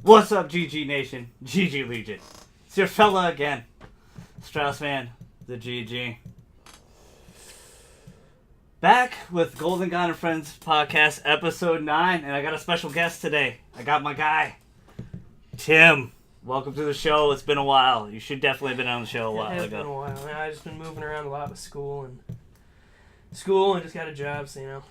What's up, GG Nation? GG Legion. It's your fella again. Straussman, the GG. Back with Golden God and Friends podcast, episode 9, and I got a special guest today. I got my guy, Tim. Welcome to the show. It's been a while. You should definitely have been on the show a while It has ago. been a while. Yeah, I've just been moving around a lot with school and just got a job, so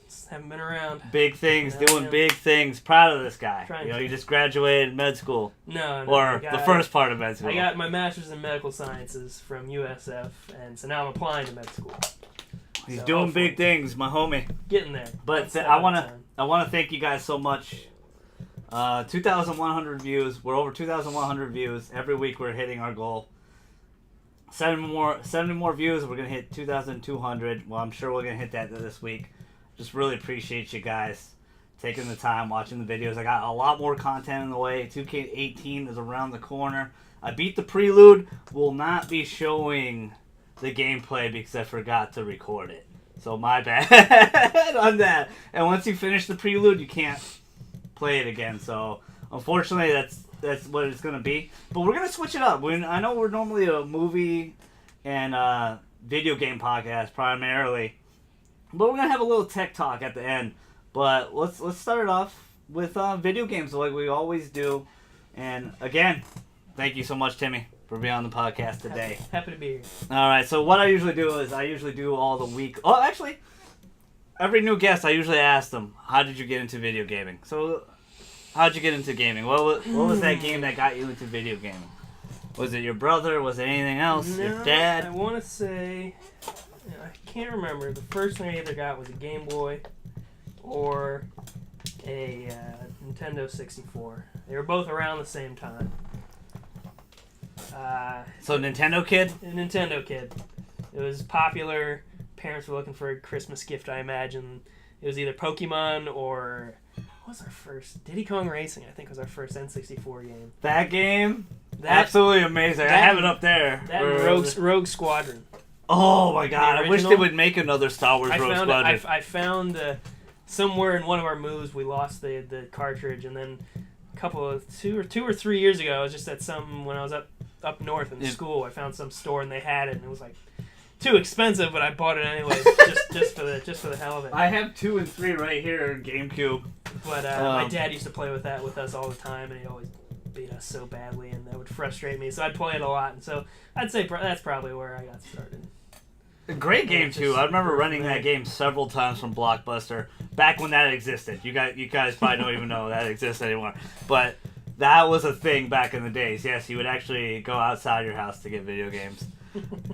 just haven't been around. Big things, Yeah, doing yeah. big things. Proud of this guy. Trying You know, to. you just graduated med school, No, or the first part of med school. I got my master's in medical sciences from USF, and so now I'm applying to med school. He's So doing hopefully- big things, my homie. Getting there. But One step I at a wanna time. thank you guys so much. 2,100 views. We're over 2,100 views. Every week we're hitting our goal. 70 more views. We're gonna hit 2,200. Well, I'm sure we're gonna hit that this week. Just really appreciate you guys taking the time watching the videos. I got a lot more content in the way. 2K18 is around the corner. I beat the prelude. Will not be showing the gameplay because I forgot to record it. So my bad on that. And once you finish the prelude, you can't play it again. So unfortunately, that's what it's gonna be. But we're gonna switch it up. I know we're normally a movie and video game podcast primarily, but we're gonna have a little tech talk at the end. But let's start it off with video games like we always do. And again, thank you so much, Timmy, for being on the podcast today. Happy to be here. All right, so what I usually do is all the week. Oh, actually, every new guest I usually ask them, "How did you get into video gaming?" So, how did you get into gaming? What was that game that got you into video gaming? Was it your brother? Was it anything else? Your I dad? want to say, I can't remember. The first thing I either got was a Game Boy or a Nintendo 64. They were both around the same time. So Nintendo kid? A Nintendo kid. It was popular. Parents were looking for a Christmas gift, I imagine. It was either Pokemon or what was our first? Diddy Kong Racing, I think, was our first N64 game. That game? That Absolutely amazing. I have it up there. That and Rogue Squadron. Oh my god! I wish they original? would make another Star Wars Rogue Squadron. I found somewhere in one of our moves we lost the cartridge, and then a couple of two or 3 years ago, I was just at some when I was up north in school. I found some store and they had it, and it was like too expensive, but I bought it anyway, just for the hell of it. I have 2 and 3 right here in GameCube. But my dad used to play with that with us all the time, and he always beat us so badly, and that would frustrate me. So I'd play it a lot, and so I'd say that's probably where I got started. A great game Just too. I remember grew running from that there. game several times from Blockbuster back when that existed. You guys probably don't even know that exists anymore. But that was a thing back in the days. Yes, you would actually go outside your house to get video games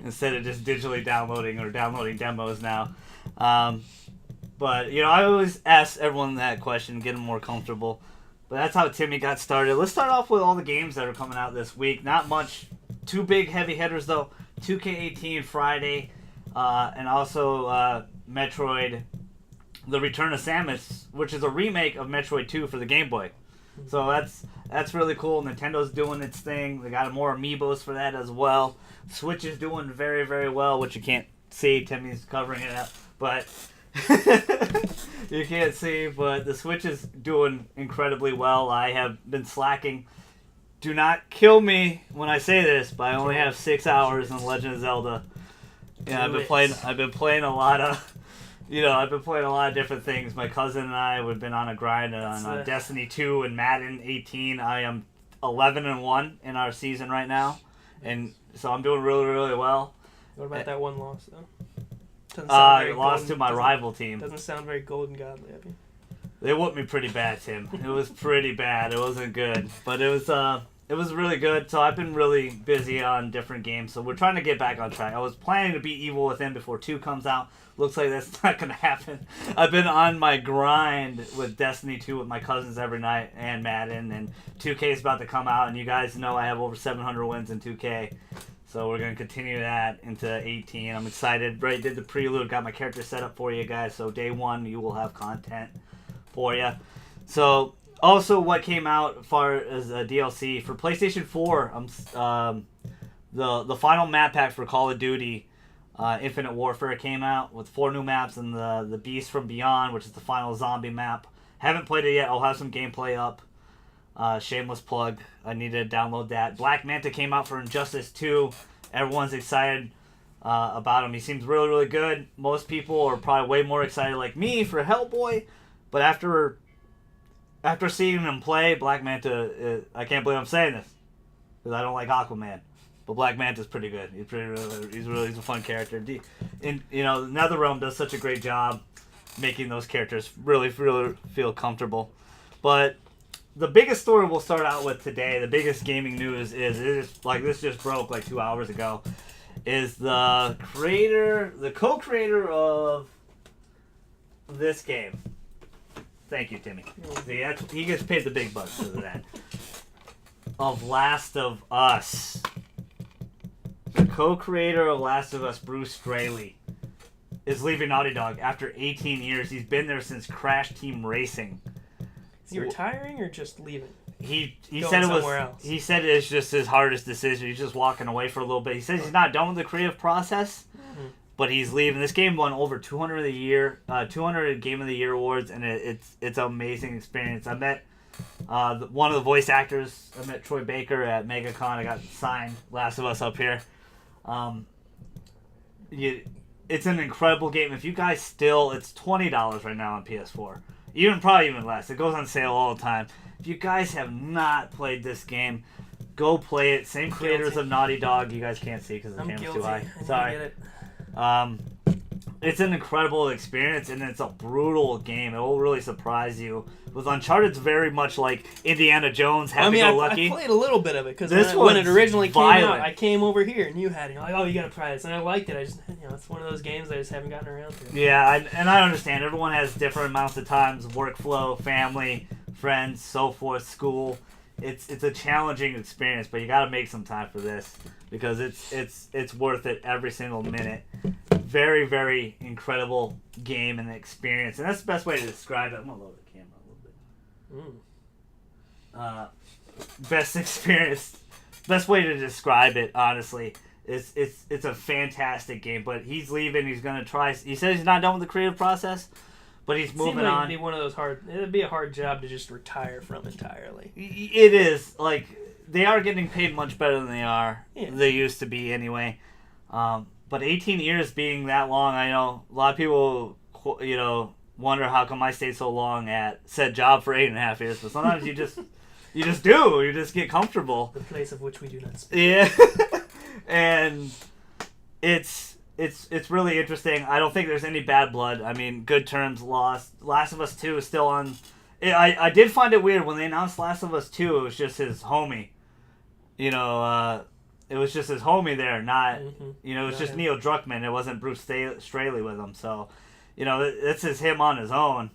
instead of just digitally downloading or downloading demos now. But I always ask everyone that question, get them more comfortable. But that's how Timmy got started. Let's start off with all the games that are coming out this week. Not much, 2 big heavy hitters though. 2K18 Friday. And also Metroid, The Return of Samus, which is a remake of Metroid 2 for the Game Boy. So that's really cool. Nintendo's doing its thing. They got more amiibos for that as well. Switch is doing very, very well, which you can't see. Timmy's covering it up, but you can't see. But the Switch is doing incredibly well. I have been slacking. Do not kill me when I say this, but I only have 6 hours in Legend of Zelda. Yeah, I've been playing a lot of, I've been playing a lot of different things. My cousin and I have been on a grind on Destiny 2 and Madden 18. I am 11-1 in our season right now, and so I'm doing really, really well. What about that one loss though? I lost to my rival team. Doesn't sound very golden godly of you. They whooped me pretty bad, Tim. It was pretty bad. It wasn't good, but it was really good. So I've been really busy on different games. So we're trying to get back on track. I was planning to beat Evil Within before 2 comes out. Looks like that's not going to happen. I've been on my grind with Destiny 2 with my cousins every night and Madden. And 2K is about to come out. And you guys know I have over 700 wins in 2K. So we're going to continue that into 18. I'm excited. Right, did the prelude. Got my character set up for you guys. So day 1 you will have content for you. So also, what came out as far as a DLC for PlayStation 4, the final map pack for Call of Duty Infinite Warfare came out with 4 new maps and the Beast from Beyond, which is the final zombie map. Haven't played it yet. I'll have some gameplay up. Shameless plug. I need to download that. Black Manta came out for Injustice 2. Everyone's excited about him. He seems really, really good. Most people are probably way more excited like me for Hellboy. But after seeing him play, Black Manta, I can't believe I'm saying this because I don't like Aquaman. But Black Manta's pretty good. He's a fun character. And NetherRealm does such a great job making those characters really feel comfortable. But the biggest story we'll start out with today, the biggest gaming news this just broke like 2 hours ago, is the co-creator of this game. Thank you, Timmy. He gets paid the big bucks for that. Of Last of Us. The co-creator of Last of Us, Bruce Straley, is leaving Naughty Dog after 18 years. He's been there since Crash Team Racing. Is he retiring or just leaving? He said it was else. He said it's just his hardest decision. He's just walking away for a little bit. He says he's not done with the creative process, but he's leaving. This game won over 200 Game of the Year awards, and it's an amazing experience. I met one of the voice actors. I met Troy Baker at MegaCon. I got signed Last of Us up here. It's an incredible game. If you guys it's $20 right now on PS4. Probably even less. It goes on sale all the time. If you guys have not played this game, go play it. Same creators of Naughty Dog. You guys can't see because the camera's too high. Sorry. It's an incredible experience, and it's a brutal game. It will really surprise you. With Uncharted, it's very much like Indiana Jones, happy-go-lucky. I played a little bit of it because when it originally came out, I came over here and you had it. You're like, oh, you got to try this, and I liked it. I just, it's one of those games I just haven't gotten around to. Yeah, and I understand. Everyone has different amounts of times, workflow, family, friends, so forth, school. It's a challenging experience, but you got to make some time for this because it's worth it every single minute. Very, very incredible game and experience, and that's the best way to describe it. I'm gonna load the camera a little bit. Best experience, best way to describe it, honestly, is it's a fantastic game. But he's leaving. He's gonna try. He says he's not done with the creative process, but he's moving on. It'd be one of those it'd be a hard job to just retire from entirely. It is. Like, they are getting paid much better than they used to be anyway. But 18 years being that long, I know a lot of people, wonder how come I stayed so long at said job for 8.5 years. But sometimes you just get comfortable. The place of which we do not speak. Yeah, and it's really interesting. I don't think there's any bad blood. I mean, good terms lost. Last of Us 2 is still on. I did find it weird when they announced Last of Us 2. It was just his homie. It was just his homie there, not, it was just Neil Druckmann. It wasn't Bruce Straley with him. So, this is him on his own.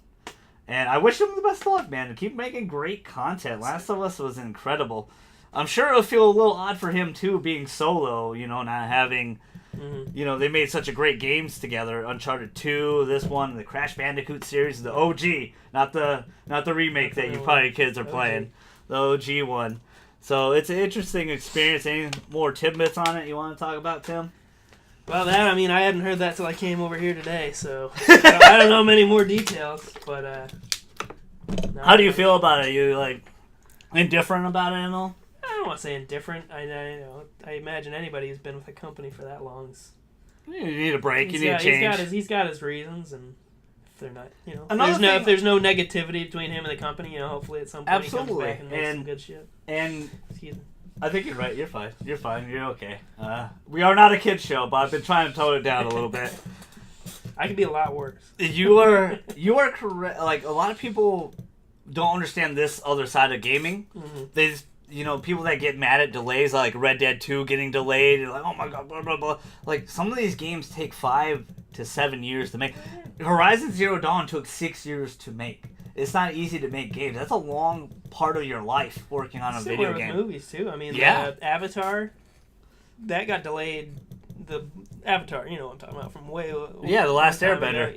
And I wish him the best of luck, man. Keep making great content. Last of Us was incredible. I'm sure it'll feel a little odd for him, too, being solo, not having, they made such a great games together. Uncharted 2, this one, the Crash Bandicoot series, the OG, not the remake that you probably kids are playing. The OG one. So it's an interesting experience. Any more tidbits on it you want to talk about, Tim? Well, I hadn't heard that till I came over here today, so I don't know many more details. But how do you feel about it? Are you indifferent about it at all? I don't want to say indifferent. I imagine anybody who's been with a company for that long you need a break. You need a change. He's got his reasons, and if they're not, if there's no negativity between him and the company, hopefully at some point he comes back and makes some good shit. And I think you're right. You're fine. You're okay. We are not a kids show, but I've been trying to tone it down a little bit. I could be a lot worse. You are correct. Like, a lot of people don't understand this other side of gaming. Mm-hmm. They just, people that get mad at delays, like Red Dead 2 getting delayed, and like, oh my god, blah blah blah. Like, some of these games take 5 to 7 years to make. Horizon Zero Dawn took 6 years to make. It's not easy to make games. That's a long part of your life working on a video game. With movies too. I mean, Avatar, that got delayed. The Avatar, you know what I'm talking about, from way. The Last Airbender.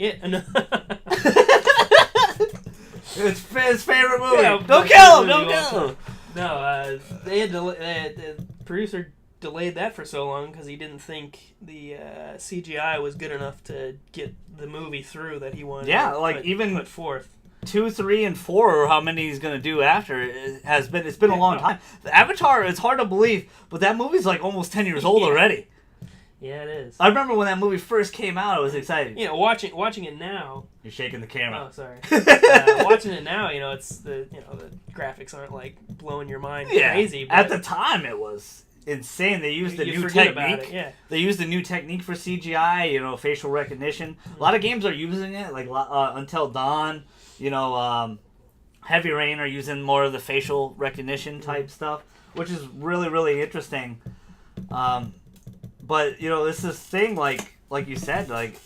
It's his favorite movie. Yeah, don't kill him! Don't kill him! No, the producer delayed that for so long because he didn't think the CGI was good enough to get the movie through that he wanted. Yeah, to put forth. 2, 3, and 4, or how many he's gonna do after, it's been a long time. The Avatar, it's hard to believe, but that movie's like almost 10 years old already. Yeah, it is. I remember when that movie first came out, I was excited. You know, watching it now. You're shaking the camera. Oh, sorry. Watching it now, you know, the graphics aren't like blowing your mind crazy. But at the time, it was insane. They used the new technique. They used the new technique for CGI. You know, facial recognition. A lot of games are using it, like Until Dawn. You know, Heavy Rain are using more of the facial recognition type stuff, which is really, really interesting. But, you know, it's this thing, like you said, like,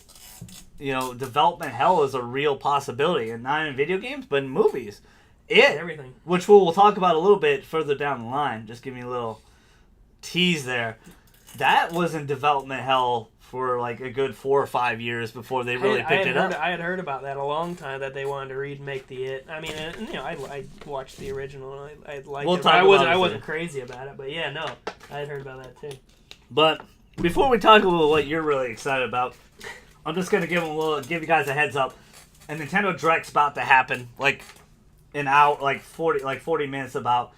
you know, development hell is a real possibility, and not in video games, but in movies. Everything. Which we'll talk about a little bit further down the line. Just give me a little tease there. That was in development hell for like a good 4 or 5 years before they really picked it up. I had heard about that a long time, that they wanted to remake the It. I mean, you know, I watched the original, and I liked it. I wasn't crazy about it, but yeah, no, I had heard about that too. But before we talk about what you're really excited about, I'm just gonna give you guys a heads up. A Nintendo Direct's about to happen, like an hour, like 40 minutes about.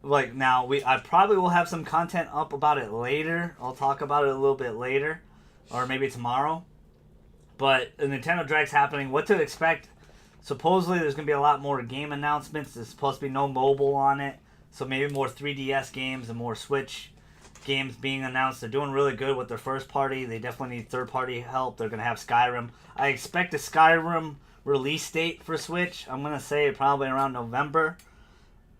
Like now, I probably will have some content up about it later. I'll talk about it a little bit later, or maybe tomorrow. But a Nintendo Direct's happening. What to expect? Supposedly, there's gonna be a lot more game announcements. There's supposed to be no mobile on it, so maybe more 3DS games and more Switch games being announced. They're doing really good with their first party. They definitely need third party help. They're gonna have Skyrim. I expect a Skyrim release date for Switch. I'm gonna say probably around November,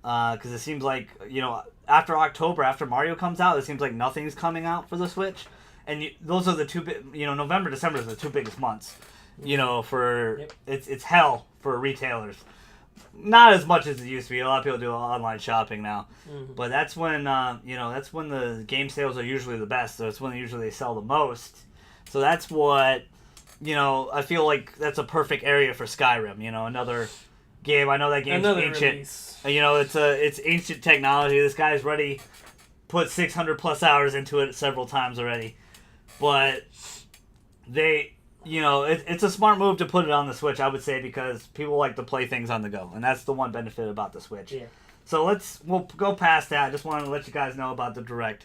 because it seems like, you know, after October, after Mario comes out, it seems like nothing's coming out for the Switch, and those are the two you know, November, December is the two biggest months. You know, for it's hell for retailers. Not as much as it used to be. A lot of people do online shopping now. Mm-hmm. But that's when, you know, that's when the game sales are usually the best. So it's when they sell the most. So that's what, you know, I feel like that's a perfect area for Skyrim. You know, another game. I know that game's ancient. Release. You know, it's ancient technology. This guy's already put 600 plus hours into it several times already. But you know, it's a smart move to put it on the Switch, I would say, because people like to play things on the go, and that's the one benefit about the Switch. Yeah. So we'll go past that. I just wanted to let you guys know about the Direct,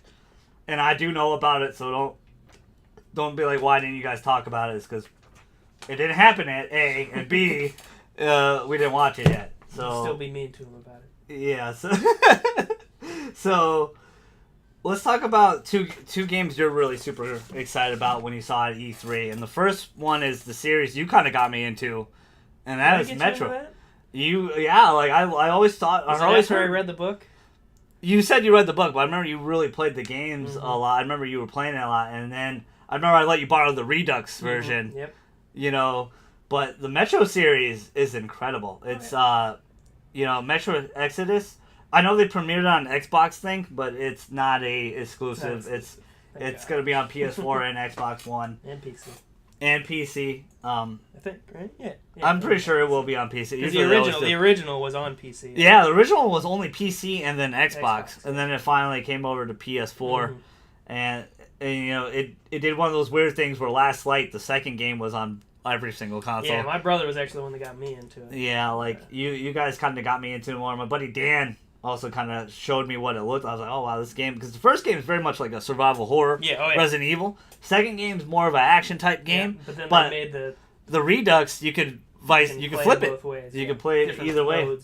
and I do know about it, so don't be like, why didn't you guys talk about it? It's because it didn't happen at A, and B, we didn't watch it yet. So you'll still be mean to him about it. Yeah. So let's talk about two games you're really super excited about when you saw it at E3. And the first one is the series you kind of got me into, and that is Metro. I always thought. I read the book. You said you read the book, but I remember you really played the games a lot. I remember you were playing it a lot, and then I remember I let you borrow the Redux version. Yep. You know, but the Metro series is incredible. It's you know, Metro Exodus. I know they premiered it on Xbox thing, but it's not a exclusive. It's going to be on PS4 and Xbox One and PC. And PC. I think, right? Yeah. I'm pretty sure it will be on PC. The original was on PC. Yeah, the original was only PC and then Xbox, and then it finally came over to PS4, and you know it did one of those weird things where Last Light, the second game, was on every single console. Yeah, my brother was actually the one that got me into it. Yeah, like you guys kind of got me into it more. My buddy Dan also kind of showed me what it looked. I was like, oh wow, this game, because the first game is very much like a survival horror. Resident Evil. Second game is more of an action type game. Yeah, but then they made the Redux. You could flip it. Ways, you could play it either way.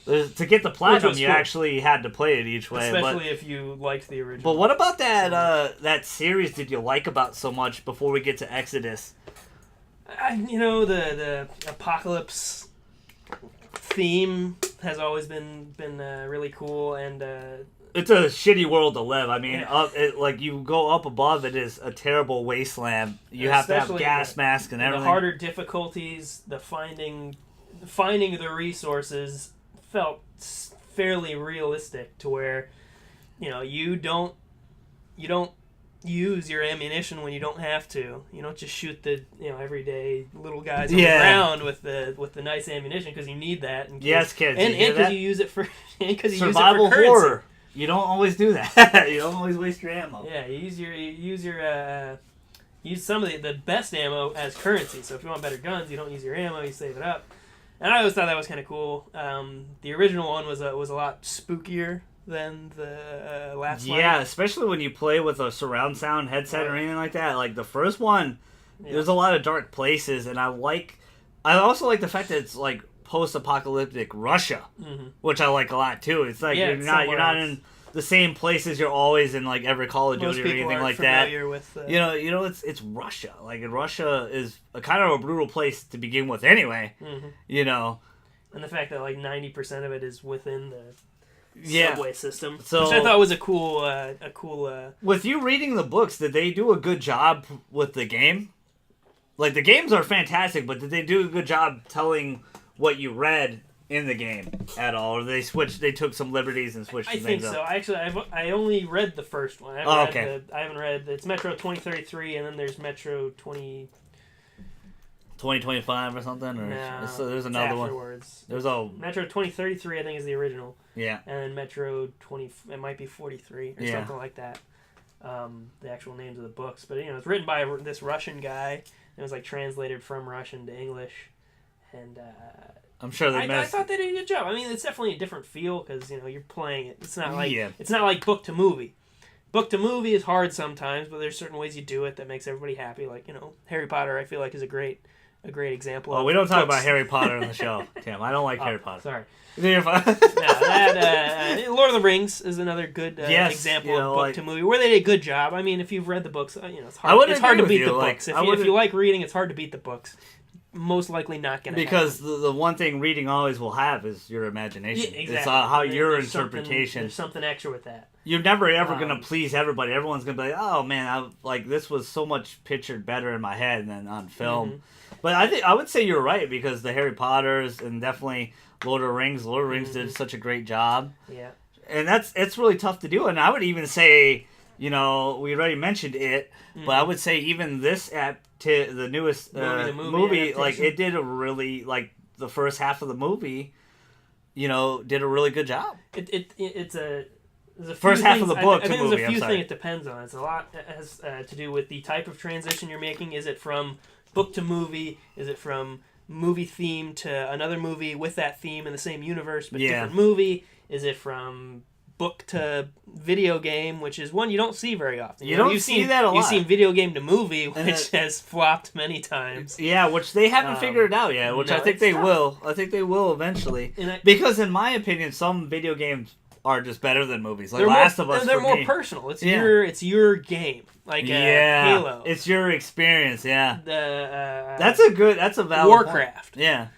To get the platinum, you actually had to play it each way. Especially if you liked the original. But what about that series did you like about so much before we get to Exodus? You know, the apocalypse theme has always been really cool, and it's a shitty world to live. I mean, like you go up above, it is a terrible wasteland. You have to have gas masks and everything. The harder difficulties, the finding the resources felt fairly realistic, to where, you know, you don't use your ammunition when you don't have to. You don't just shoot the everyday little guys on the ground with the nice ammunition, because you need that. Yes, kids. And because you use it for survival currency. Horror. You don't always do that. You don't always waste your ammo. Yeah, you use some of the best ammo as currency. So if you want better guns, you don't use your ammo. You save it up. And I always thought that was kind of cool. The original one was a lot spookier than the last one. Yeah, especially when you play with a surround sound headset or anything like that. Like the first one, there's a lot of dark places, and I also like the fact that it's like post-apocalyptic Russia, which I like a lot too. It's like you're not in the same places you're always in, like every Call of Duty or anything like that. With, it's Russia. Like, and Russia is a kind of a brutal place to begin with, anyway. You know, and the fact that like 90% of it is within the subway system, so, which I thought was a cool. With you reading the books, did they do a good job with the game? Like, the games are fantastic, but did they do a good job telling what you read in the game at all, or they took some liberties and switched things up? I think so. Actually, I only read the first one. I haven't read it's Metro 2033, and then there's Metro 2025 or something, or no, so there's another one. There's Metro 2033, I think, is the original. Yeah. And then Metro 20, it might be 43 or something like that. The actual names of the books, but it's written by this Russian guy. It was like translated from Russian to English, and I'm sure I thought they did a good job. I mean, it's definitely a different feel because you're playing it. It's not like book to movie. Book to movie is hard sometimes, but there's certain ways you do it that makes everybody happy. Like Harry Potter, I feel like is a great example. Oh, we don't talk about Harry Potter on the show, Tim. I don't like Harry Potter. Sorry. You're fine. Lord of the Rings is another good example of book to movie where they did a good job. I mean, if you've read the books, it's hard. It's hard to beat the books. If you like reading, it's hard to beat the books. Most likely not going to because the one thing reading always will have is your imagination. Yeah, exactly. It's how your interpretation. There's something extra with that. You're never ever going to please everybody. Everyone's going to be like, "Oh man, this was so much pictured better in my head than on film." But I would say you're right because the Harry Potters and definitely Lord of the Rings did such a great job. Yeah. And it's really tough to do. And I would even say, we already mentioned it, but I would say even this the newest movie like it did a really the first half of the movie, did a really good job. It's a first half of the book. I think there's a few things it depends on. It's a lot has to do with the type of transition you're making. Is it from book to movie? Is it from movie theme to another movie with that theme in the same universe but different movie? Is it from book to video game, which is one you don't see very often. You've seen that a lot. You've seen video game to movie, which has flopped many times. Yeah, which they haven't figured it out yet, which I think they will. I think they will eventually. Because in my opinion, some video games are just better than movies. Like Last of Us, they're more personal. It's your game. Like Halo. It's your experience, that's a valid Warcraft. Point. Yeah.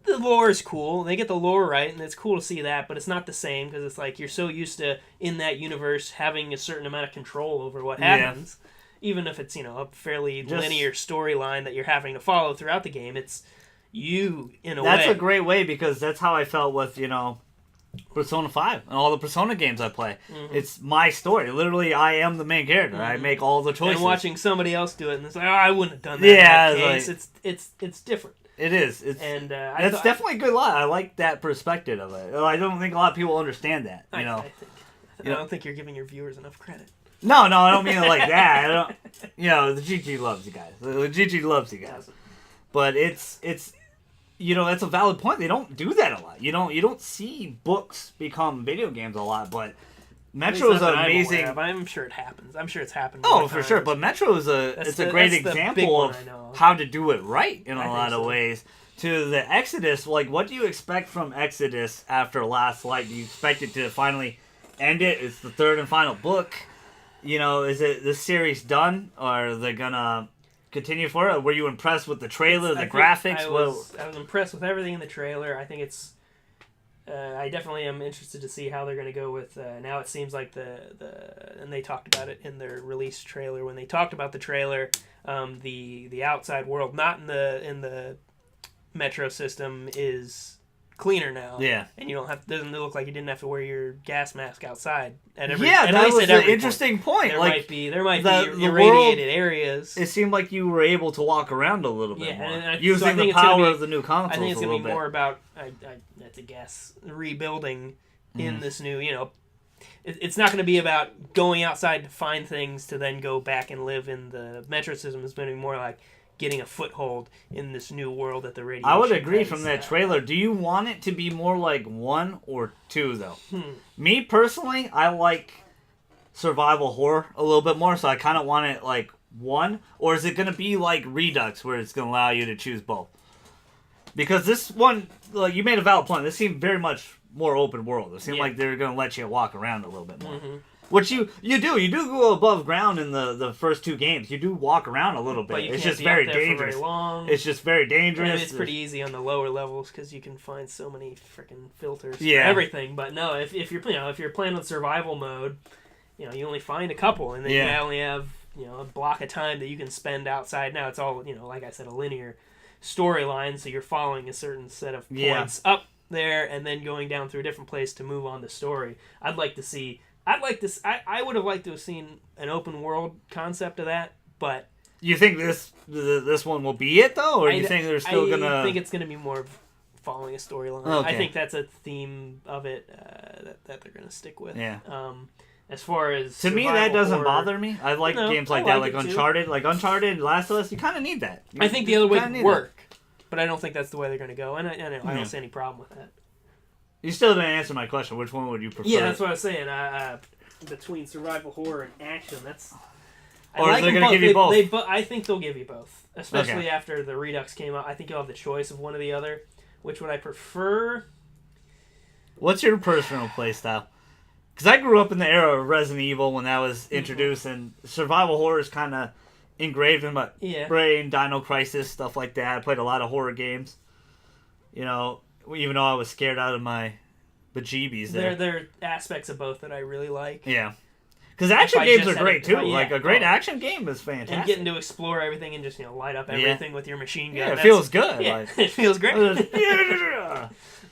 The lore is cool. They get the lore right, and it's cool to see that, but it's not the same because it's like you're so used to, in that universe, having a certain amount of control over what happens. Even if it's, a fairly linear storyline that you're having to follow throughout the game, it's you, in a way. That's a great way because that's how I felt with, Persona 5 and all the Persona games I play. It's my story. Literally, I am the main character. I make all the choices. And watching somebody else do it, and it's like, I wouldn't have done that in that case. It's different. It is. That's definitely a good lie. I like that perspective of it. I don't think a lot of people understand that. I don't think you're giving your viewers enough credit. No, I don't mean it like that. I don't. The GG loves you guys. The GG loves you guys. But it's that's a valid point. They don't do that a lot. You don't see books become video games a lot, but Metro is amazing. I'm sure it happens. I'm sure it's happened. Oh, for sure. But Metro is a great example of how to do it right in a lot of ways. To the Exodus, what do you expect from Exodus after Last Light? Do you expect it to finally end it? It's the third and final book. Is it the series done, or are they gonna continue for it? Were you impressed with the trailer, the graphics? I was impressed with everything in the trailer. I think it's. I definitely am interested to see how they're going to go with. Now it seems like and they talked about it in their release trailer. When they talked about the trailer, the outside world, not in the Metro system, is cleaner now. Yeah, and doesn't look like you didn't have to wear your gas mask outside at every. Yeah, that was an interesting point. There might be irradiated world, areas. It seemed like you were able to walk around a little bit more, and using the power of the new consoles. I think it's going to be more about. I have to guess rebuilding in this new. It's not going to be about going outside to find things to then go back and live in the Metro system. It's going to be more like getting a foothold in this new world that the radiation. I would agree has, from that trailer. Do you want it to be more like 1 or 2 though? Me personally, I like survival horror a little bit more, so I kind of want it like 1, or is it going to be like Redux where it's going to allow you to choose both? Because this one, like, you made a valid point. This seemed very much more open world. It seemed like they're going to let you walk around a little bit more. Which you do. You do go above ground in the first 2 games. You do walk around a little bit. But you it's can't just be very up there dangerous. For very long. It's just very dangerous. And it's pretty easy on the lower levels because you can find so many freaking filters for Yeah. everything. But no, if you're if you're playing on survival mode, you only find a couple, and then you only have a block of time that you can spend outside. Now it's all like I said, a linear storyline, so you're following a certain set of points up there, and then going down through a different place to move on the story. I would have liked to have seen an open world concept of that, but you think this one will be it though, or you think they're still gonna? I think it's gonna be more of following a storyline. Okay. I think that's a theme of it that they're gonna stick with. Yeah. As far as to me, that doesn't bother me. I like games like that, like Uncharted, Last of Us. You kind of need that. I think the other way would work, but I don't think that's the way they're gonna go, and I don't see any problem with that. You still didn't answer my question. Which one would you prefer? Yeah, that's what I was saying. Between survival horror and action, that's. Or are they going to give you both? I think they'll give you both, especially after the Redux came out. I think you'll have the choice of one or the other. Which would I prefer? What's your personal play style? Because I grew up in the era of Resident Evil when that was introduced, and survival horror is kind of engraved in my brain. Dino Crisis, stuff like that. I played a lot of horror games. Even though I was scared out of my bejeebies there. There are aspects of both that I really like. Yeah. Because action games are great, too. Like, a great action game is fantastic. And getting to explore everything and just, light up everything with your machine gun. Yeah, it feels good. Yeah, like, it feels great.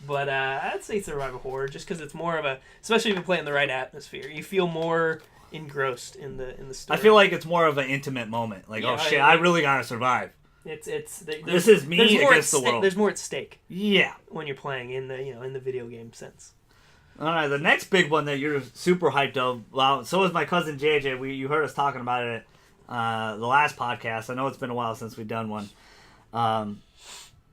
But I'd say survival horror, just because it's more of a... Especially if you play in the right atmosphere. You feel more engrossed in the story. I feel like it's more of an intimate moment. Like, I really gotta survive. This is me against the world. There's more at stake. Yeah. When you're playing in the video game sense. All right, the next big one that you're super hyped of. Well, so is my cousin JJ. You heard us talking about it the last podcast. I know it's been a while since we've done one. And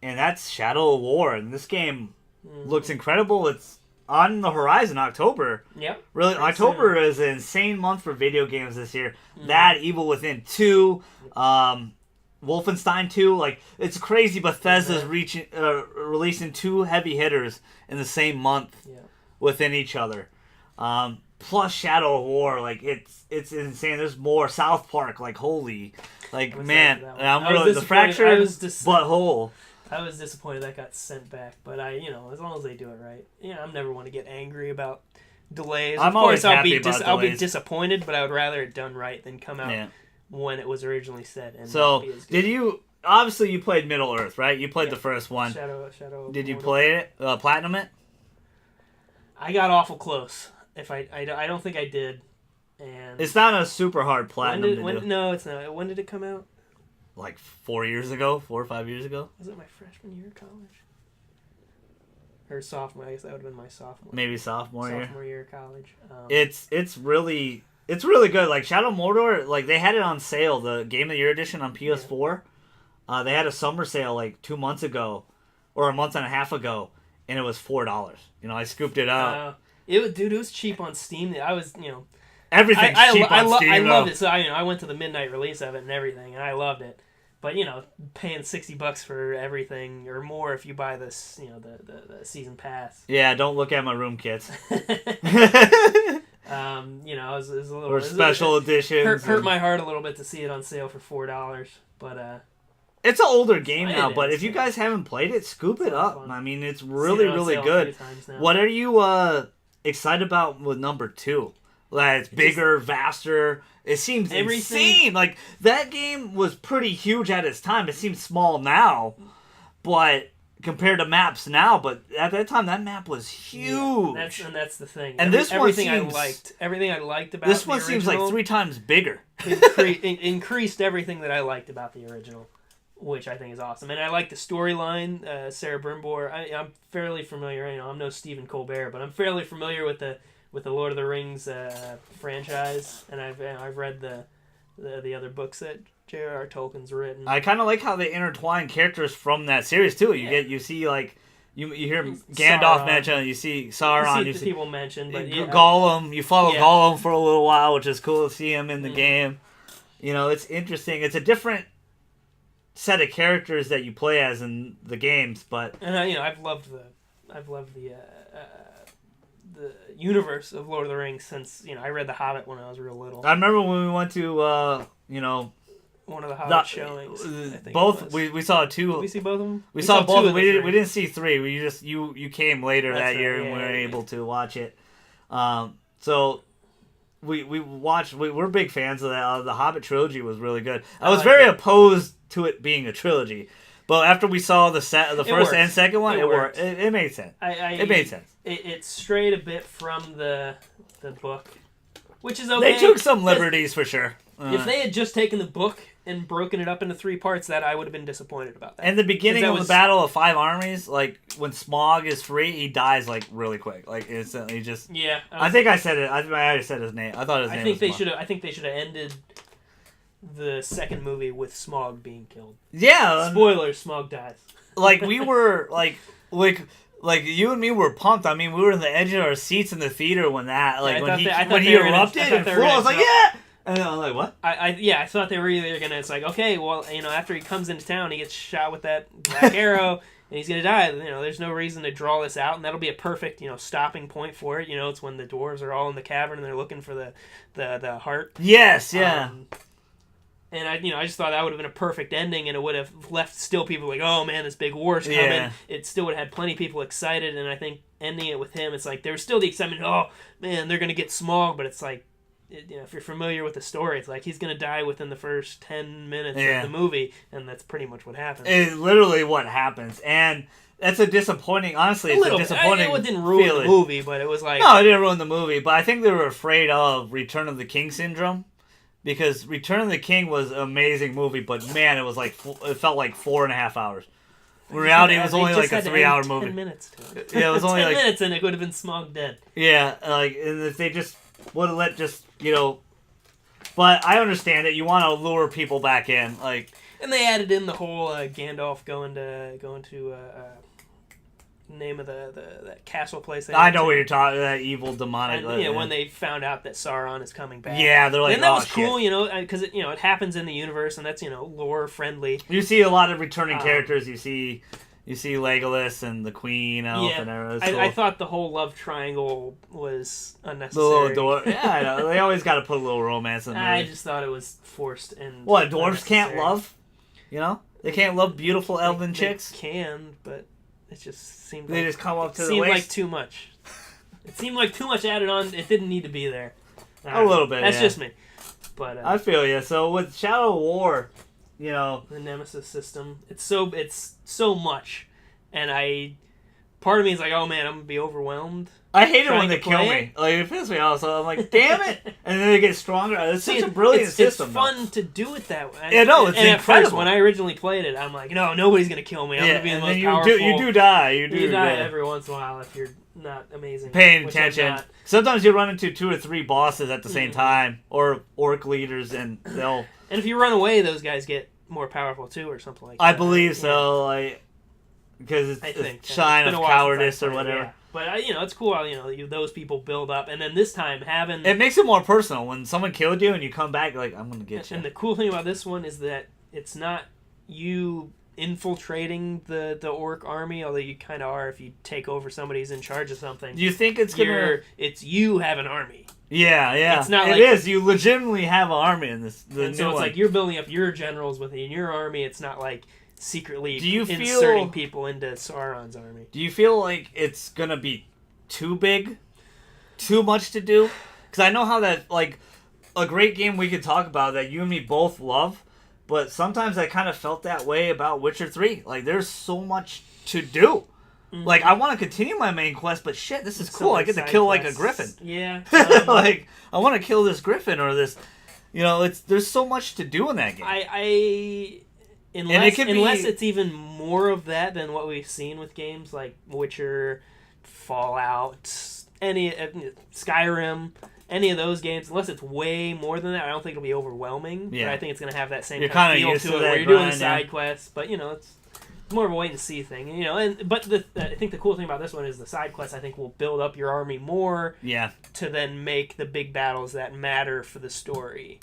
that's Shadow of War. And this game looks incredible. It's on the horizon, October. Yep. Really, October is an insane month for video games this year. That, Evil Within 2, Wolfenstein 2, like, it's crazy. Bethesda's releasing 2 heavy hitters in the same month within each other. Plus Shadow of War, like, it's insane. There's more. South Park, like, holy, like, man, I'm really the fractured butthole. I was disappointed that got sent back, but as long as they do it right, I'm never one to get angry about delays. I'm always happy about delays. I'll be disappointed, but I would rather it done right than come out when it was originally said. And so, did you? Obviously, you played Middle Earth, right? You played the first one. Shadow. Did you play it? Platinum it? I got awful close. I don't think I did. And it's not a super hard platinum to do. No, it's not. When did it come out? Like 4 years ago, 4 or 5 years ago. Was it my freshman year of college? Or sophomore? I guess that would have been my sophomore. Maybe sophomore year. Sophomore year of college. It's really good. Like Shadow of Mordor, like they had it on sale. The Game of the Year edition on PS4. Yeah. They had a summer sale like 2 months ago, or a month and a half ago, and it was $4. I scooped it up. It was cheap on Steam. I was everything's cheap on Steam. I loved it. So I went to the midnight release of it and everything, and I loved it. But paying $60 for everything or more if you buy this, the season pass. Yeah, don't look at my room kits. It was a little or special editions. Hurt my heart a little bit to see it on sale for $4, but it's an older game now. But if you guys haven't played it, scoop it up. Fun. I mean, it's really good. What are you excited about with number 2? Like it's bigger, vaster. It seems insane. Like, that game was pretty huge at its time. It seems small now, but compared to maps now. But at that time, that map was huge. Yeah, that's the thing. And everything I liked about this one seems like 3 times bigger. Increased everything that I liked about the original, which I think is awesome. And I like the storyline. Sarah Bernborn. I'm fairly familiar. I'm no Stephen Colbert, but I'm fairly familiar with the Lord of the Rings franchise, and I've read the other books that J.R.R. Tolkien's written. I kind of like how they intertwine characters from that series too. You see like you hear Gandalf Sauron. mentioned, you see Sauron, you see people mentioned, but Gollum. You follow Yeah. Gollum for a little while, which is cool to see him in the Mhm. game. It's interesting. It's a different set of characters that you play as in the games, but and I've loved the universe of Lord of the Rings since I read The Hobbit when I was real little. I remember when we went to One of the Hobbit showings. I think both we saw two. Did we see both of them? We saw two both. of the We three. didn't see three. We just you came later That's that right, year and yeah, we were yeah. able to watch it. So we watched. We're big fans of that. The Hobbit trilogy was really good. I was very opposed to it being a trilogy, but after we saw the first worked. and second one, It it worked. worked. It made sense. It made sense. It strayed a bit from the book, which is okay. They took some liberties for sure. If they had just taken the book and broken it up into 3 parts, that I would have been disappointed about that. And the beginning of was- the Battle of Five Armies, like when Smaug is free, he dies like really quick, like instantly. Just Yeah, I think I said it. I already said his name. I thought his name. I think was they Smaug. should have. I think they should have ended the second movie with Smaug being killed. Yeah, Spoilers: Smaug dies. like we were like you and me were pumped. I mean, we were in the edge of our seats in the theater when that I when thought he they- I thought when they he were gonna- erupted I thought and they flew. were I was gonna- like, yeah, and then I was like, what? I thought they were either gonna. It's like, okay, well, after he comes into town, he gets shot with that black arrow, and he's gonna die. There's no reason to draw this out, and that'll be a perfect, stopping point for it. It's when the dwarves are all in the cavern and they're looking for the heart. Yes, yeah. And I just thought that would have been a perfect ending, and it would have left still people like, oh man, this big war's coming. Yeah. It still would have had plenty of people excited, and I think ending it with him, it's like there was still the excitement. Oh man, they're gonna get Smaug, but it's like, if you're familiar with the story, it's like he's gonna die within the first 10 minutes Yeah. of the movie, and that's pretty much what happens. It's literally what happens, and that's a disappointing. Honestly, a it's little a bit. disappointing. It didn't ruin feeling. the movie, but it was like, No, it didn't ruin the movie, but I think they were afraid of Return of the King syndrome. Because Return of the King was an amazing movie, but man, it was like it felt like 4.5 hours. In reality, it was only like a 3-hour movie. 10 minutes to it. Yeah, it was only 10 like minutes, and it would have been Smaug dead. yeah, like and if they just would have let But I understand it. You want to lure people back in, like And they added in the whole Gandalf going to name of that castle place. I know what you're talking. That evil demonic. And when they found out that Sauron is coming back. yeah, they're like, and that oh, was cool, shit. because it happens in the universe, and that's lore friendly. You see a lot of returning characters. You see Legolas and the Queen Elf Yeah, and everything. It's I cool. thought the whole love triangle was The unnecessary. little dwarf. Yeah, I know. They always got to put a little romance in there. I just thought it was forced and What, dwarves can't unnecessary. love? They can't love beautiful elven They chicks? can, but it just seemed They like, just come up to the seemed like waist? too much. It seemed like too much added on. It didn't need to be there. A little bit, That's yeah. just me. But I feel you. So with Shadow of War, the Nemesis system, it's so much, and part of me is like, oh man, I'm gonna be overwhelmed. I hate it when Trying they to kill play me. Like, it pisses me off. So I'm like, damn it! And then they get stronger. It's such a See, brilliant system. It's though. fun to do it that way. Yeah, no, it's and at incredible. first, when I originally played it, I'm like, no, nobody's gonna kill me. I'm Yeah, gonna be the and most then powerful. you do die. You do die yeah. every once in a while if you're not amazing. Paying which I'm attention. not. Sometimes you run into 2 or 3 bosses at the same Mhm. time, or orc leaders, and they'll. And if you run away, those guys get more powerful too, or something like that. I believe Yeah. so, like because I think it's sign it's been of a while since I cowardice or played, whatever. yeah. But it's cool how those people build up, and then this time having It makes it more personal when someone killed you and you come back. You're like, I'm gonna get you. and the cool thing about this one is that it's not you infiltrating the orc army, although you kind of are if you take over somebody who's in charge of something. Do you think it's gonna? It's you have an army, Yeah. It's not It like- is. You legitimately have an army in this. The and new so it's one. like you're building up your generals within your army. It's not like secretly Do you inserting feel- people into Sauron's army. Do you feel like it's gonna be too big, too much to do? Because I know how that like a great game we could talk about that you and me both love, but sometimes I kind of felt that way about Witcher 3. Like there's so much to do. Mm-hmm. Like I want to continue my main quest, but shit, this is So cool. I many get to side kill like a quests. griffin. Yeah. Like I want to kill this griffin or this. There's so much to do in that game. Unless could be- it's even more of that than what we've seen with games like Witcher, Fallout, any Skyrim, any of those games, unless it's way more than that, I don't think it'll be overwhelming. Yeah. But I think it's going to have that same You're kind of kinda feel used to to it that where you're doing the grind, side quests. But, it's more of a wait and see thing. But I think the cool thing about this one is the side quests, I think, will build up your army more Yeah. to then make the big battles that matter for the story.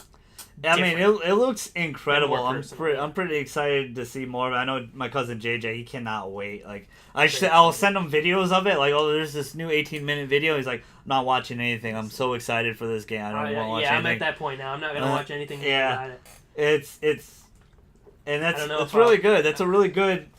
I mean, it looks incredible. More personal. I'm pretty excited to see more. I know my cousin JJ, he cannot wait. Like, I'll send him videos of it. Like, oh, there's this new 18-minute video. He's like, I'm not watching anything. I'm so excited for this game. I don't want to watch anything. I'm at that point now. I'm not going to watch anything about it. It's really good. That's a really good,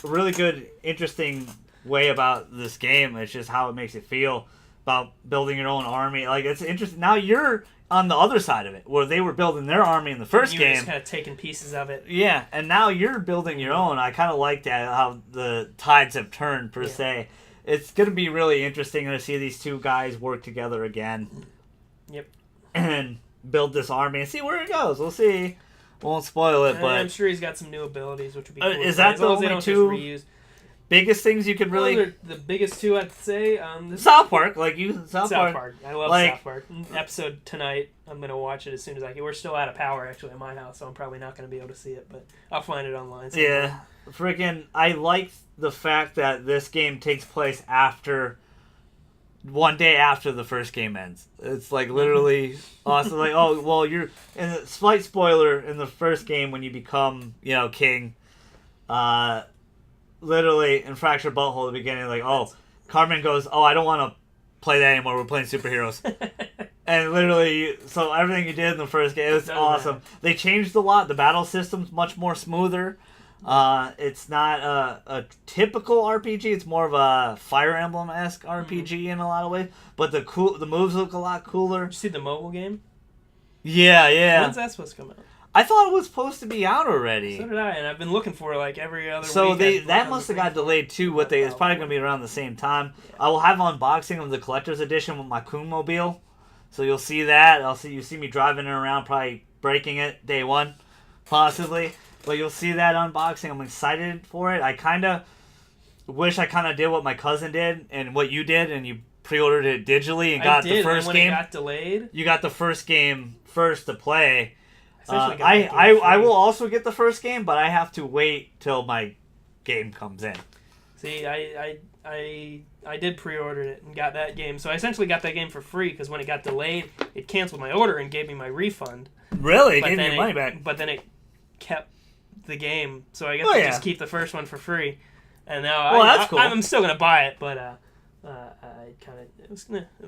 really good, interesting way about this game. It's just how it makes you feel about building your own army. Like, it's interesting. Now you're on the other side of it, where they were building their army in the first game. Just kind of taking pieces of it. Yeah, and now you're building your own. I kind of like that, how the tides have turned, per se. It's going to be really interesting to see these two guys work together again. Yep. And build this army and see where it goes. We'll see. Won't spoil it, but I'm sure he's got some new abilities, which would be cool. Is that the only two biggest things you could really? The biggest two, I'd say. South Park, South Park. I love South Park. Episode tonight, I'm gonna watch it as soon as I can. We're still out of power actually at my house, so I'm probably not gonna be able to see it, but I'll find it online. Yeah, freaking! I like the fact that this game takes place one day after the first game ends. It's like literally awesome. Like, oh well, you're in the slight spoiler in the first game when you become king. Literally in Fractured Butthole at the beginning, like, oh, Carmen goes, oh, I don't want to play that anymore. We're playing superheroes. And literally, so everything you did in the first game, it was awesome. They changed a lot. The battle system's much more smoother. It's not a typical RPG. It's more of a Fire Emblem-esque RPG in a lot of ways. But the moves look a lot cooler. Did you see the mobile game? Yeah. When's that supposed to come out? I thought it was supposed to be out already. So did I, and I've been looking for it every other week. So that must have got delayed too. It's probably going to be around the same time. Yeah. I will have unboxing of the collector's edition with my Coonmobile. So you'll see that. You see me driving it around, probably breaking it day one, possibly. But you'll see that unboxing. I'm excited for it. I kind of wish I kind of did what my cousin did and what you did, and you pre-ordered it digitally and got the first game. When it got delayed, you got the first game first to play. I will also get the first game, but I have to wait till my game comes in. See, I did pre-order it and got that game. So I essentially got that game for free because when it got delayed, it canceled my order and gave me my refund. Really? It gave me your money back. But then it kept the game, so I got to just keep the first one for free. And now that's cool. I'm still gonna buy it, but it was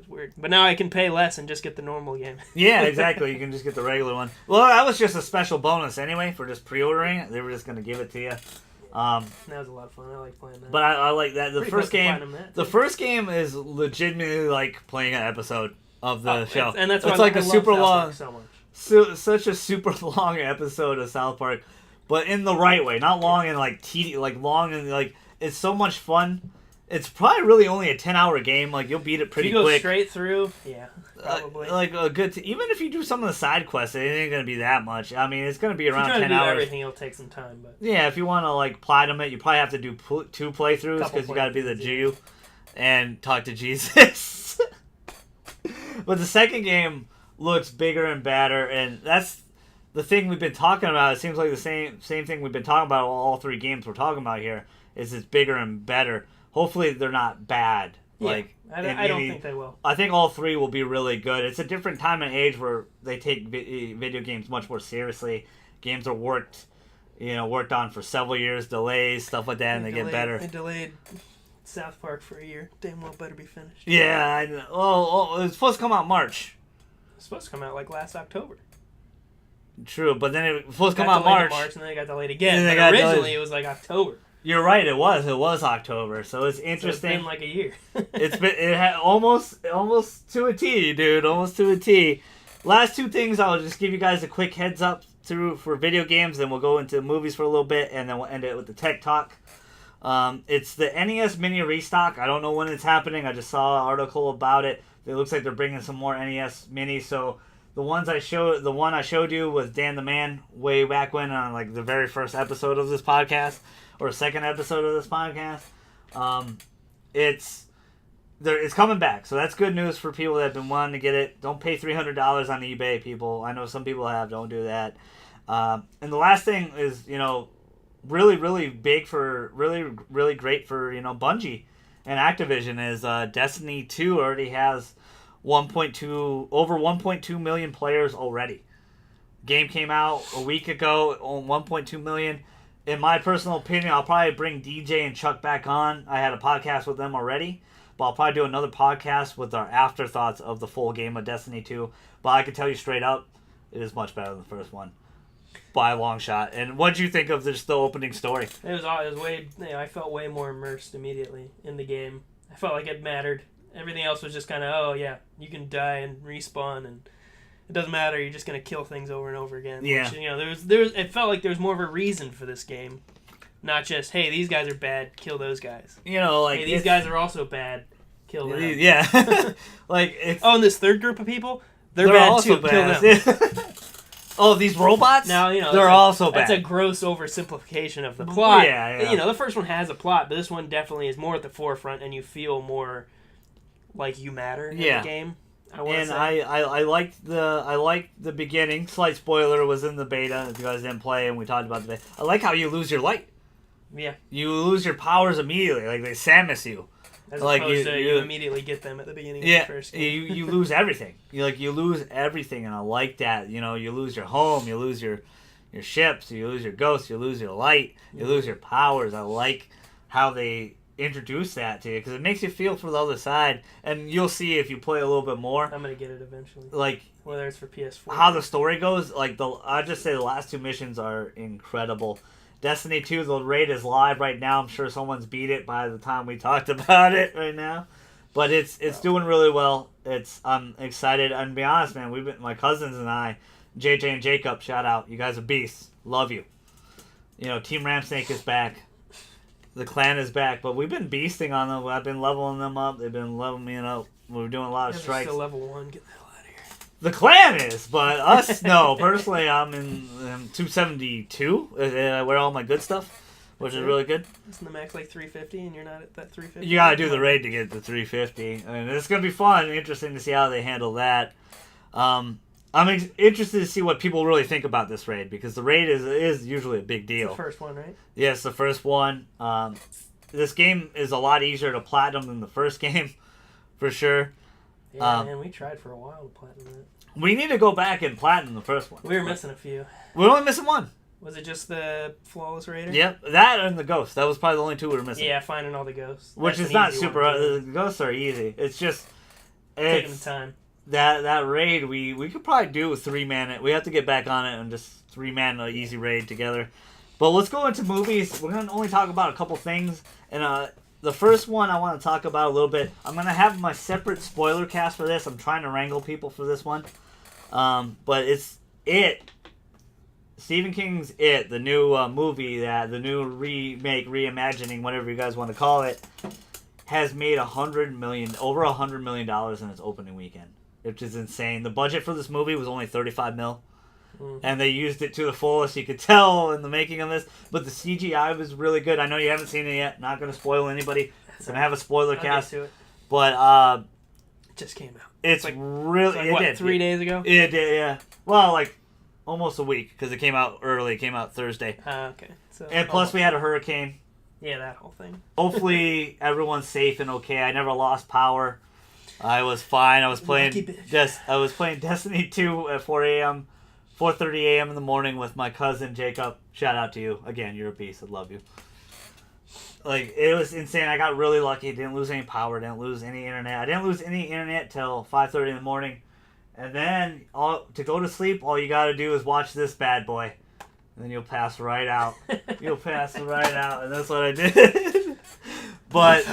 weird. But now I can pay less and just get the normal game. Yeah, exactly. You can just get the regular one. Well, that was just a special bonus anyway for just pre-ordering it. They were just gonna give it to you. That was a lot of fun. I like playing that. But I like that. The first game is legitimately like playing an episode of the show. And that's it's why like a super long, so much. Such a super long episode of South Park, but in the right way, not long and long and it's so much fun. It's probably really only a 10-hour game. Like, you'll beat it pretty quick. If you go straight through, yeah, probably. Even if you do some of the side quests, it ain't going to be that much. I mean, it's going to be around 10 hours. If you try to do everything, it'll take some time. But yeah, if you want to, platinum it, you probably have to do 2 playthroughs because you got to be the Jew and talk to Jesus. But the second game looks bigger and badder, and that's the thing we've been talking about. It seems like the same thing we've been talking about all 3 games we're talking about here is it's bigger and better. Hopefully they're not bad. Yeah, I don't think they will. I think all 3 will be really good. It's a different time and age where they take video games much more seriously. Games are worked on for several years, delays, stuff like that, and they get better. They delayed South Park for a year. Damn well better be finished. Yeah, I know. Oh, it was supposed to come out March. It was supposed to come out last October. True, but then it was supposed to come out March, and then it got delayed again. But originally it was October. You're right. It was October, so it's interesting. So it's been a year. It had almost to a T, dude. Almost to a T. Last 2 things, I'll just give you guys a quick heads up for video games, then we'll go into movies for a little bit, and then we'll end it with the tech talk. It's the NES Mini restock. I don't know when it's happening. I just saw an article about it. It looks like they're bringing some more NES Minis. So the one I showed you was Dan the Man way back when on the very first episode of this podcast. Or second episode of this podcast. it's coming back, so that's good news for people that have been wanting to get it. Don't pay $300 on eBay, people. I know some people have. Don't do that. And the last thing is, really, really big for, really, really great for, Bungie and Activision is Destiny 2 already has over 1.2 million players already. Game came out a week ago on 1.2 million. In my personal opinion, I'll probably bring DJ and Chuck back on. I had a podcast with them already. But I'll probably do another podcast with our afterthoughts of the full game of Destiny 2. But I can tell you straight up, it is much better than the first one. By a long shot. And what did you think of the opening story? It was way. I felt way more immersed immediately in the game. I felt like it mattered. Everything else was just kind of, oh yeah, you can die and respawn, and it doesn't matter. You're just gonna kill things over and over again. Yeah. Which, it felt like there was more of a reason for this game, not just hey, these guys are bad, kill those guys. Hey, these guys are also bad, kill them. Yeah. And this third group of people, they're bad also too. Bad. Kill them. Oh, these robots? Now, they're also bad. That's a gross oversimplification of the plot. Yeah. The first one has a plot, but this one definitely is more at the forefront, and you feel more like you matter in the game. I liked the beginning. Slight spoiler was in the beta. If you guys didn't play, and we talked about the beta. I like how you lose your light. Yeah. You lose your powers immediately. Like, they Samus you. As opposed to you immediately get them at the beginning of the first game. you lose everything. You lose everything, and I like that. You lose your home, you lose your ships, you lose your ghosts, you lose your light, you lose your powers. I like how they introduce that to you, because it makes you feel for the other side, and you'll see if you play a little bit more. I'm gonna get it eventually. Like, whether it's for PS4. How the story goes, I just say the last two missions are incredible. Destiny 2, the raid is live right now. I'm sure someone's beat it by the time we talked about it right now. But it's doing really well. I'm excited. And to be honest, man, my cousins and I, JJ and Jacob, shout out. You guys are beasts. Love you. Team Ramsnake is back. The clan is back. But we've been beasting on them. I've been leveling them up. They've been leveling me up. We're doing a lot of strikes. Still level 1. Get the hell out of here. The clan is, but us, no. Personally, I'm in 272. Where all my good stuff, which is really good. Isn't the max like 350, and you're not at that 350? You gotta do the raid to get to 350. And it's gonna be fun and interesting to see how they handle that. I'm interested to see what people really think about this raid, because the raid is usually a big deal. It's the first one, right? Yeah, it's the first one. This game is a lot easier to platinum than the first game, for sure. Yeah, man, we tried for a while to platinum it. We need to go back and platinum the first one. We were missing a few. We're only missing one. Was it just the Flawless Raider? Yep, that and the Ghost. That was probably the only two we were missing. Yeah, finding all the ghosts. Which is not super. The ghosts are easy. It's just taking the time. That raid we could probably do a 3-man. We have to get back on it and just 3-man easy raid together. But let's go into movies. We're gonna only talk about a couple things, and the first one I want to talk about a little bit. I'm gonna have my separate spoiler cast for this. I'm trying to wrangle people for this one, but it's It. Stephen King's It, the new movie, the new remake, reimagining, whatever you guys want to call it, has made over $100 million in its opening weekend, which is insane. The budget for this movie was only $35 million. And they used it to the fullest. You could tell in the making of this. But the CGI was really good. I know you haven't seen it yet. Not going to spoil anybody. It's going to have a spoiler cast. Get to it. But it just came out. It's really... It's like, 3 days ago? It did, yeah. Well, like almost a week, because it came out early. It came out Thursday. Okay. So, and plus we had a hurricane. Yeah, that whole thing. Hopefully everyone's safe and okay. I never lost power. I was fine. I was playing Destiny 2 at 4:30 a.m. in the morning with my cousin Jacob. Shout out to you. Again, you're a beast. I love you. Like, it was insane. I got really lucky. Didn't lose any power. Didn't lose any internet. I didn't lose any internet till 5:30 in the morning. And then, to go to sleep, all you got to do is watch this bad boy. And then you'll pass right out. You'll pass right out. And that's what I did. But...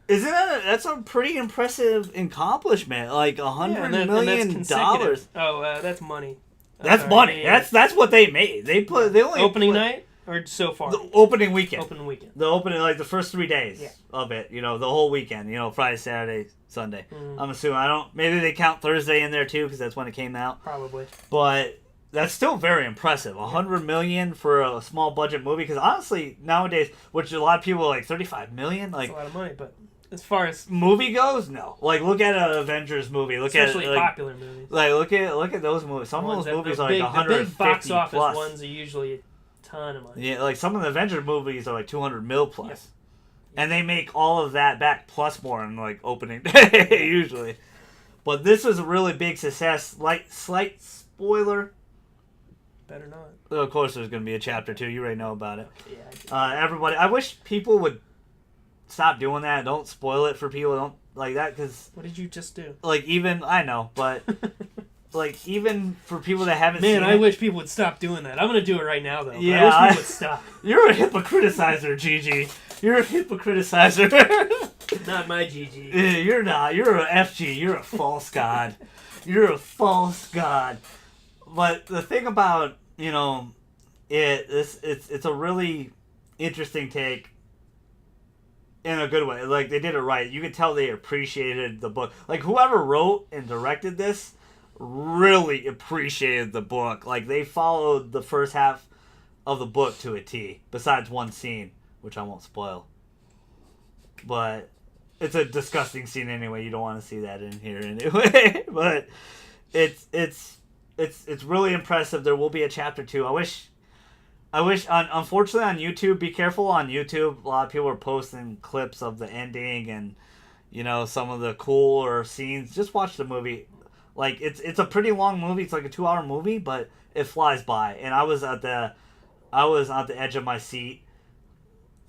that's a pretty impressive accomplishment. Like $100 million. Oh, that's money. That's money. Yeah. That's what they made. They only opening night or so far. The opening weekend. The opening, like the first 3 days of it. The whole weekend. Friday, Saturday, Sunday. I'm assuming maybe they count Thursday in there too, because that's when it came out. Probably. But that's still very impressive. $100 million for a small budget movie. Because honestly, nowadays, which a lot of people are like $35 million, like that's a lot of money, but. As far as movie goes, no. Like, look at an Avengers movie. Look especially at like, popular movies. like look at those movies. Some of those movies are like the big box 150 office plus. ones are usually a ton of money. Yeah, like some of the Avengers movies are like 200 mil plus. Yep. And they make all of that back plus more in like opening day usually. But this was a really big success. Like, slight spoiler. Better not. Of course, there's going to be a chapter 2. You already know about it. Okay, yeah, everybody, I wish people would stop doing that. Don't spoil it for people. Don't like that because. What did you just do? Like, even I know, but like even for people that haven't seen I it, wish people would stop doing that. I'm gonna do it right now though. Yeah, I wish people would stop. You're a hypocritizer, Gigi. You're a hypocritizer. Not my Gigi. You're not. You're a FG. You're a false god. You're a false god. But the thing about, you know, it's a really interesting take in a good way. Like, they did it right. You could tell they appreciated the book. Like, whoever wrote and directed this really appreciated the book. Like, they followed the first half of the book to a T, besides one scene, which I won't spoil. But it's a disgusting scene anyway. You don't want to see that in here anyway. But it's really impressive. There will be a chapter 2. I wish unfortunately on YouTube, be careful on YouTube. A lot of people are posting clips of the ending and, you know, some of the cooler scenes. Just watch the movie. Like, it's a pretty long movie. It's like a 2-hour movie, but it flies by. And I was at the edge of my seat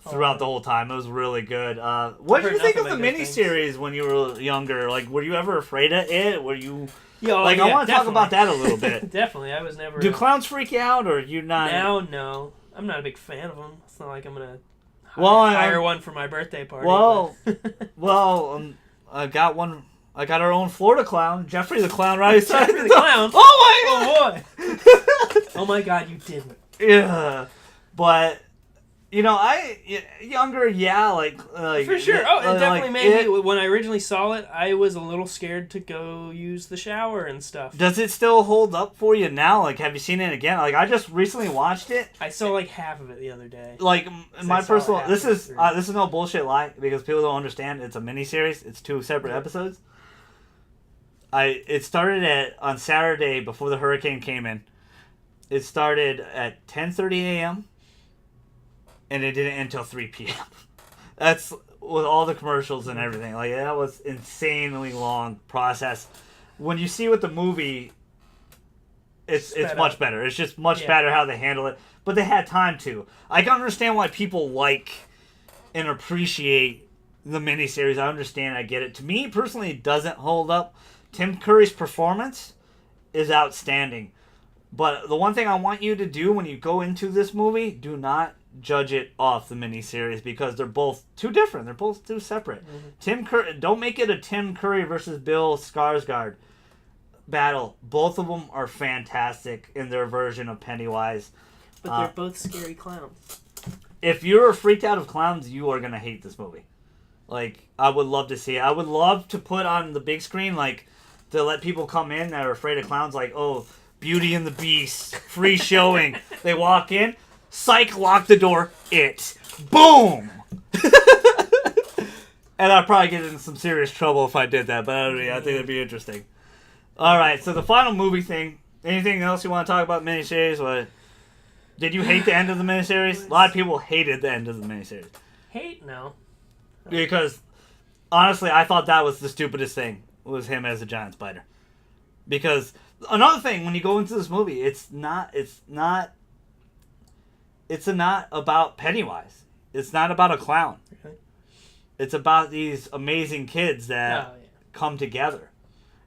throughout the whole time. It was really good. What did you think of the miniseries when you were younger? Like, were you ever afraid of it? Were you... I want to talk about that a little bit. Definitely, I was never... Do clowns freak you out, or you not... Now, no. I'm not a big fan of them. It's not like I'm going to hire one for my birthday party. I got one... I got our own Florida clown, Jeffrey the Clown, right? Jeffrey the Clown? Oh, my God! Oh, boy! Oh, my God, you didn't. Yeah. But... You know, younger, like for sure. Oh, it definitely made me. When I originally saw it, I was a little scared to go use the shower and stuff. Does it still hold up for you now? Like, have you seen it again? Like, I just recently watched it. I saw like half of it the other day. Like, my personal, this is no bullshit lie because people don't understand. It's a miniseries. It's 2 separate episodes. It started on Saturday before the hurricane came in. It started at 10:30 a.m. and it didn't end until 3 p.m. That's with all the commercials and everything. Like, that was insanely long process. When you see with the movie, it's much better. It's just much better how they handle it. But they had time to. I can understand why people like and appreciate the miniseries. I understand. I get it. To me, personally, it doesn't hold up. Tim Curry's performance is outstanding. But the one thing I want you to do when you go into this movie, do not judge it off the miniseries because they're both too different. They're both too separate. Mm-hmm. Tim Curry, don't make it a Tim Curry versus Bill Skarsgård battle. Both of them are fantastic in their version of Pennywise. But they're both scary clowns. If you're freaked out of clowns, you are gonna hate this movie. Like, I would love to see it. I would love to put on the big screen, like, to let people come in that are afraid of clowns, like, oh, Beauty and the Beast, free showing. They walk in. Psych, lock the door, it. Boom! And I'd probably get in some serious trouble if I did that, but I think it'd be interesting. Alright, so the final movie thing. Anything else you want to talk about miniseries? What? Did you hate the end of the miniseries? A lot of people hated the end of the miniseries. Hate? No. Because, honestly, I thought that was the stupidest thing, was him as a giant spider. Because, another thing, when you go into this movie, it's not about Pennywise. It's not about a clown. Okay. It's about these amazing kids that come together.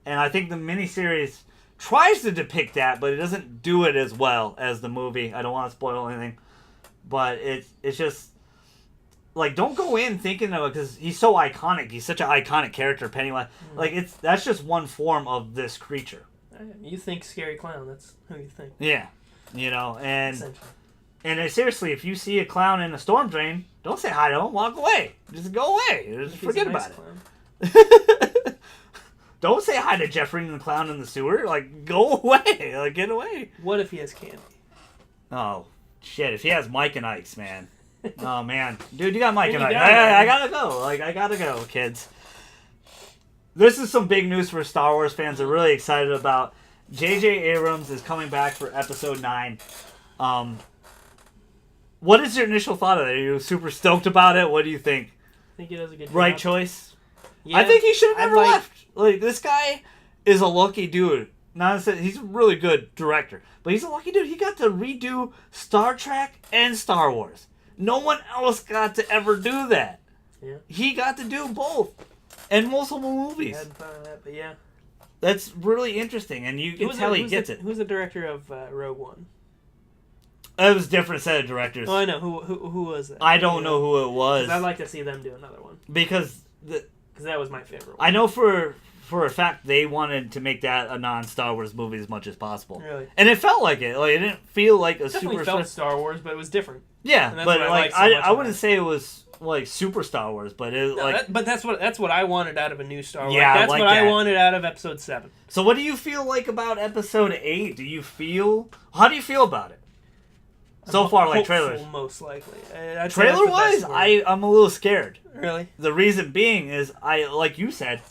And I think the miniseries tries to depict that, but it doesn't do it as well as the movie. I don't want to spoil anything. But it's just... Like, don't go in thinking of it, because he's so iconic. He's such an iconic character, Pennywise. Like, that's just one form of this creature. You think scary clown, that's who you think. Yeah. You know, and seriously, if you see a clown in a storm drain, don't say hi to him. Walk away. Just go away. Just forget about it. Don't say hi to Jeffrey and the clown in the sewer. Like, go away. Like, get away. What if he has candy? Oh, shit. If he has Mike and Ike's, man. Oh man, dude, you got Mike and You I. got it, I man. gotta go. I gotta go, kids. This is some big news for Star Wars fans. They're really excited about. J.J. Abrams is coming back for Episode 9. What is your initial thought of it? Are you super stoked about it? What do you think? I think he does a good job. Right choice? Yeah, I think he should have I'd never left. Like, this guy is a lucky dude. Not that he's a really good director, but he's a lucky dude. He got to redo Star Trek and Star Wars. No one else got to ever do that. Yeah. He got to do both. And multiple movies. I hadn't thought of that, but yeah. That's really interesting, and you can tell he gets it. Who's the director of Rogue One? It was a different set of directors. Oh, I know. Who was that? I don't know who it was. I'd like to see them do another one. Because That was my favorite one. I know for a fact they wanted to make that a non-Star Wars movie as much as possible. Really? And it felt like it. Like, it didn't feel like a Definitely super felt Star Wars, but it was different. Yeah, And that's but what I like liked so much I about wouldn't it. say it was like super Star Wars, but it No, like but that's what I wanted out of a new Star Wars. Yeah, That's like what I that. wanted out of Episode 7. So what do you feel like about Episode 8? How do you feel about it? So far, like Hopeful, trailers. Most likely. I'd say that's the Trailer best wise, word. I'm a little scared. Really? The reason being is like you said,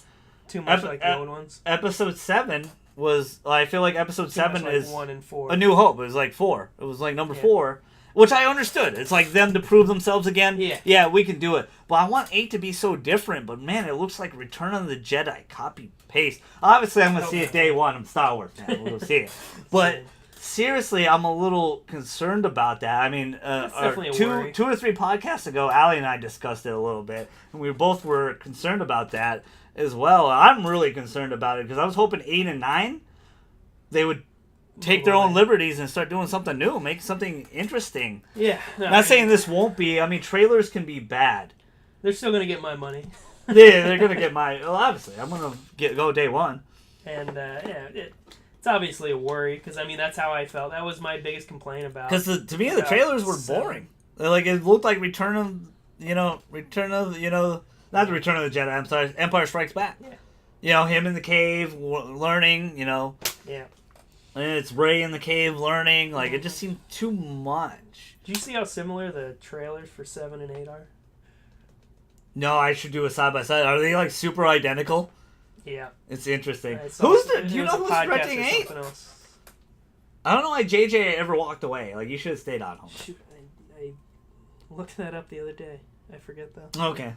Too much like the old ones. Episode 7 was I feel like Episode Too much 7 like is 1 and 4. A New Hope. It was like 4. It was like number 4, which I understood. It's like them to prove themselves again. Yeah. We can do it. But I want 8 to be so different. But man, it looks like Return of the Jedi. Copy paste. Obviously, I'm gonna see it day one. I'm a Star Wars fan. We'll see it. But seriously, I'm a little concerned about that. I mean, definitely a two worry. or three podcasts ago, Allie and I discussed it a little bit, and we both were concerned about that as well. I'm really concerned about it because I was hoping 8 and 9 they would take their own liberties and start doing something new, make something interesting. Yeah. No, Not saying this won't be. I mean, trailers can be bad. They're still going to get my money. Yeah, they're gonna get my. Well, obviously, I'm gonna go day one. And, it's obviously a worry because, I mean, that's how I felt. That was my biggest complaint about. Because to me, the trailers were boring. Like, it looked like not the Return of the Jedi. I'm sorry, Empire Strikes Back. Yeah. Him in the cave learning. Yeah. And it's Rey in the cave learning. Like, it just seemed too much. Do you see how similar the trailers for 7 and 8 are? No, I should do a side by side. Are they like super identical? Yeah. It's interesting. Do Do you know who's directing 8? I don't know why JJ ever walked away. Like, you should have stayed on home. Shoot, I looked that up the other day. I forget though. Okay.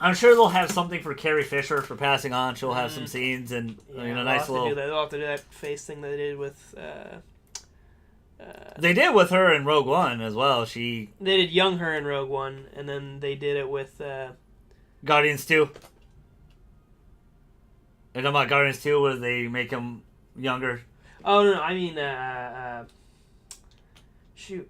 I'm sure they'll have something for Carrie Fisher for passing on. She'll have some scenes and nice little. They'll have to do that face thing they did with. They did with her in Rogue One as well. They did young her in Rogue One, and then they did it with. Guardians 2. You're talking about Guardians 2 where they make him younger? Oh no! I mean, shoot.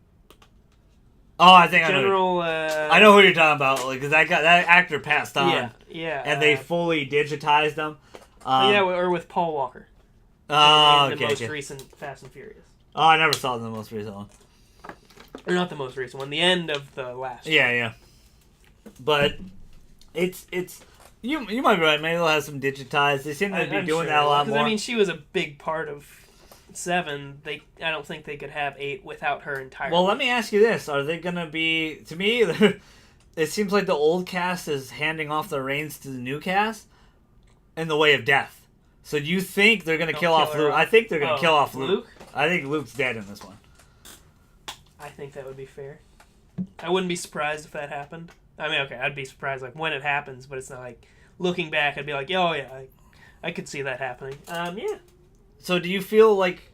Oh, I think General. I know who you're talking about. Like, 'cause that actor passed on. Yeah. And they fully digitized him. or with Paul Walker. Oh, in okay. the most recent Fast and Furious. Oh, I never saw the most recent one. Or not the most recent one. The end of the last. Yeah. But it's you might be right. Maybe they'll have some digitized. They seem to be doing that a lot more. I mean, she was a big part of 7. I don't think they could have 8 without her entirely. Well, let me ask you this: are they gonna be? To me, it seems like the old cast is handing off the reins to the new cast in the way of death. So do you think they're gonna kill off Luke? I think they're gonna kill off Luke. I think Luke's dead in this one. I think that would be fair. I wouldn't be surprised if that happened. I mean, okay, I'd be surprised like when it happens, but it's not like looking back. I'd be like, oh yeah, I could see that happening. Yeah. So do you feel like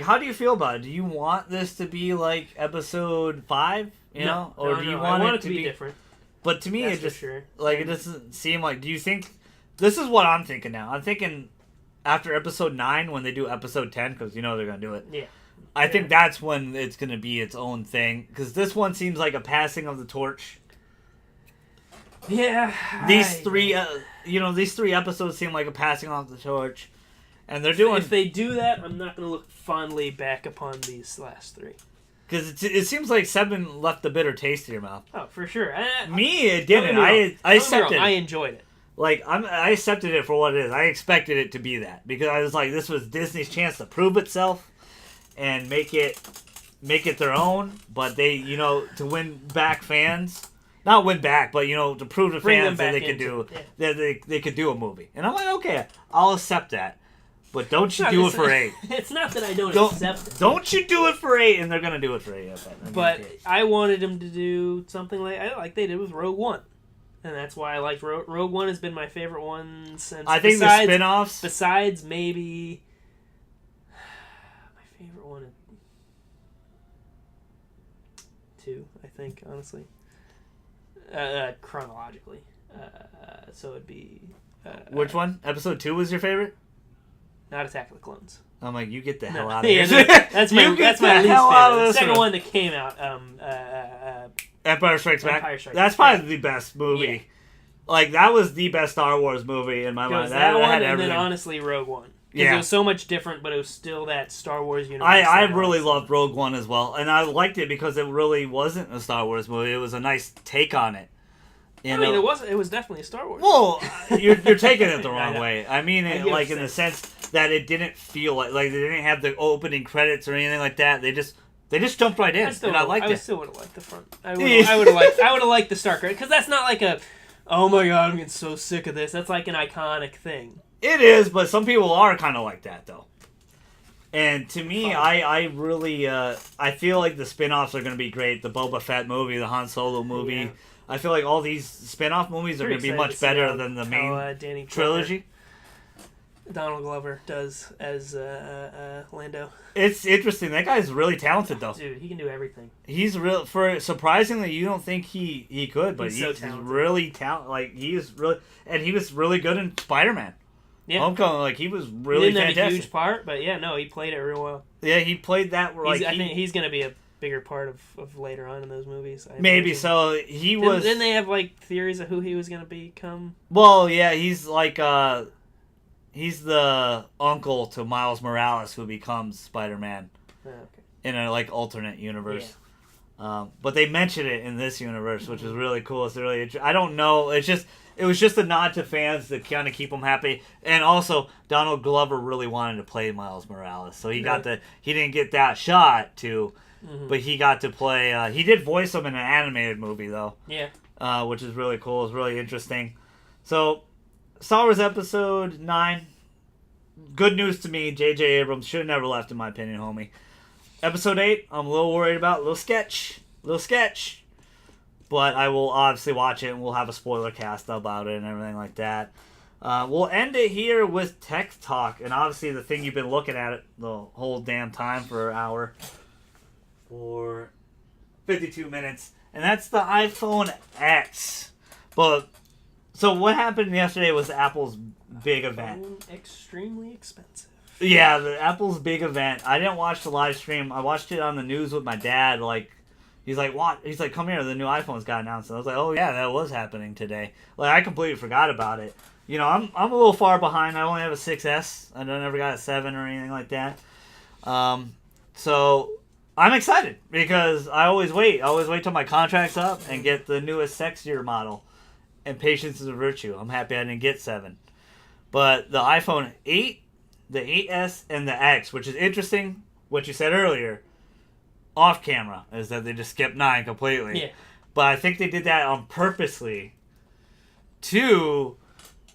how do you feel about it? Do you want this to be like Episode 5? You know, or do you want it to be different? But to me, That's it just for sure. it doesn't seem like. Do you think this is what I'm thinking now? I'm thinking after Episode 9 when they do Episode 10 because they're gonna do it. Yeah. I think that's when it's gonna be its own thing because this one seems like a passing of the torch. Yeah. These three episodes seem like a passing off the torch, and they're doing. If they do that, I'm not going to look fondly back upon these last 3. Because it seems like 7 left a bitter taste in your mouth. Oh, for sure. Me, it didn't. I accepted. I enjoyed it. Like I accepted it for what it is. I expected it to be that because I was like, this was Disney's chance to prove itself and make it make it their own, but they, to win back fans, not win back, but to prove to fans that they could they could do a movie. And I'm like, okay, I'll accept that, but don't you do it for 8? It's not that I don't accept it. Don't you do it for 8, and they're gonna do it for 8. But I wanted them to do something like they did with Rogue One. And that's why I liked Rogue One. Has been my favorite one since. I think the spin-offs. Besides maybe my favorite one, 2. I think honestly, chronologically. So it'd be. Which one? Episode 2 was your favorite? Not Attack of the Clones. I'm like, you get the hell out of here. That's my least favorite. The second one that came out. Empire Strikes Back. That's probably the best movie. Yeah. Like, that was the best Star Wars movie in my mind. That one, and then honestly Rogue One. Because it was so much different, but it was still that Star Wars universe. I really loved Rogue One as well. And I liked it because it really wasn't a Star Wars movie. It was a nice take on it. It was definitely a Star Wars. Well, you're taking it the wrong way. I mean it like in the sense that it didn't feel like they didn't have the opening credits or anything like that. They just jumped right in, and I liked it. I still would have liked the front. I would have liked the start credit because that's not like a, oh my god, I'm getting so sick of this. That's like an iconic thing. It is, but some people are kind of like that though. And to me, I really I feel like the spin-offs are going to be great. The Boba Fett movie, the Han Solo movie. Yeah. I feel like all these spin-off movies are going to be much better than the main trilogy. Donald Glover does as Lando. It's interesting. That guy's really talented, though. Dude, he can do everything. He's surprisingly, you don't think he could, but he's really talented. Like he was really good in Spider-Man. Yeah, Homecoming. Like he was really fantastic. Have a huge part, but yeah, no, he played it real well. Yeah, he played that. I think he's going to be a bigger part of later on in those movies. Maybe so. He was. Didn't they have like theories of who he was going to become? Well, yeah, he's like he's the uncle to Miles Morales who becomes Spider-Man in a like alternate universe. Yeah. But they mention it in this universe, which is really cool. It's really I don't know. It was just a nod to fans to kind of keep them happy. And also, Donald Glover really wanted to play Miles Morales, so he didn't get that shot to. Mm-hmm. But he got to play. He did voice him in an animated movie though. Yeah. Which is really cool. It's really interesting. So, Star Wars Episode 9. Good news to me. J.J. Abrams should have never left, in my opinion, homie. Episode 8. I'm a little worried about. Little sketch. But I will obviously watch it, and we'll have a spoiler cast about it and everything like that. We'll end it here with Tech Talk, and obviously the thing you've been looking at the whole damn time for an hour. For 52 minutes, and that's the iPhone X. But so what happened yesterday was Apple's big event. Extremely expensive. Yeah, the Apple's big event. I didn't watch the live stream. I watched it on the news with my dad. Like, he's like, "What?" He's like, "Come here, the new iPhone's got announced." And I was like, "Oh yeah, that was happening today." Like, I completely forgot about it. I'm a little far behind. I only have a 6S. I never got a 7 or anything like that. So. I'm excited because I always wait. Till my contract's up and get the newest, sexier model. And patience is a virtue. I'm happy I didn't get 7. But the iPhone 8, the 8S, and the X, which is interesting, what you said earlier, off camera, is that they just skipped 9 completely. Yeah. But I think they did that on purposely to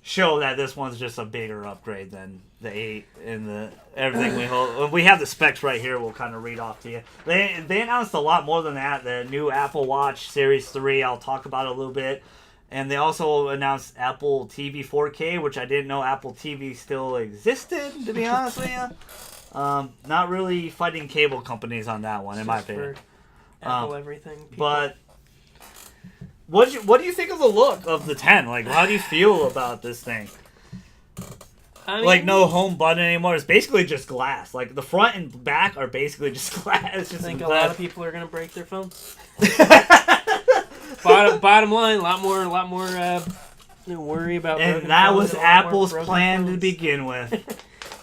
show that this one's just a bigger upgrade than the 8 and the everything we hold. We have the specs right here. We'll kind of read off to you. They announced a lot more than that. The new Apple Watch Series 3, I'll talk about a little bit. And they also announced Apple TV 4K, which I didn't know Apple TV still existed, to be honest with you. Not really fighting cable companies on that one, in my opinion. Apple everything. People. But what do you think of the look of the 10? Like, how do you feel about this thing? I mean, like, no home button anymore. It's basically just glass. Like, the front and back are basically just glass. I think a lot of people are going to break their phones. Bottom line, a lot more worry about. And that was Apple's plan to begin with.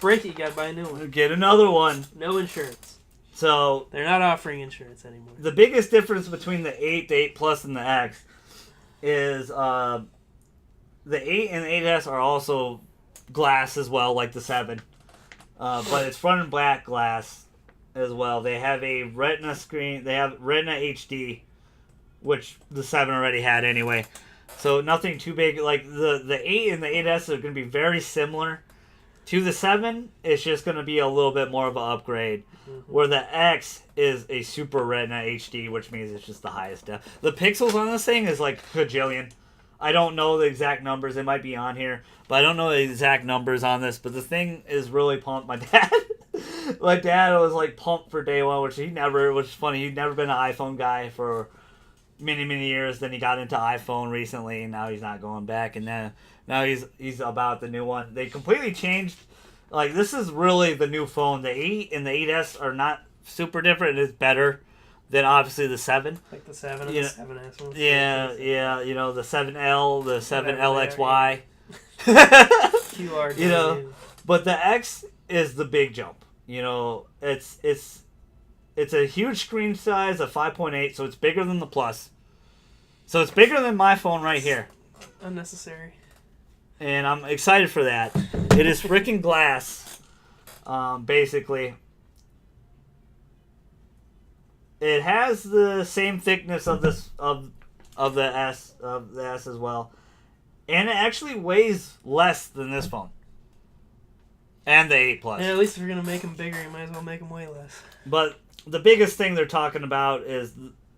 Break it, you got to buy a new one. Get another one. No insurance. So they're not offering insurance anymore. The biggest difference between the 8, the 8 Plus, and the X is the 8 and the 8S are also glass as well, like the 7. But it's front and back glass. as well. They have a Retina screen. They have Retina HD, which the 7 already had anyway. So nothing too big. Like the 8 and the 8S are going to be very similar to the 7. It's just going to be a little bit more of an upgrade. Where the X is a Super Retina HD, which means it's just the highest def. The pixels on this thing is like gajillion. I don't know the exact numbers. It might be on here, but I don't know the exact numbers on this. But the thing is really pumped. My dad was like pumped for day one, which is funny. He'd never been an iPhone guy for many, many years. Then he got into iPhone recently, and now he's not going back. And then now he's about the new one. They completely changed. Like, this is really the new phone. The 8 and the 8S are not super different. It's better than, obviously, the 7. Like the 7 and the 7S ones. Yeah. You know, the 7L, the 7LXY. QR. You know, but the X is the big jump. You know, it's a huge screen size of 5.8, so it's bigger than the Plus. So it's bigger than my phone right here. Unnecessary. And I'm excited for that. It is freaking glass, basically. It has the same thickness of this of the S as well, and it actually weighs less than this phone. And the 8 Plus. Yeah, at least if you're gonna make them bigger, you might as well make them way less. But the biggest thing they're talking about is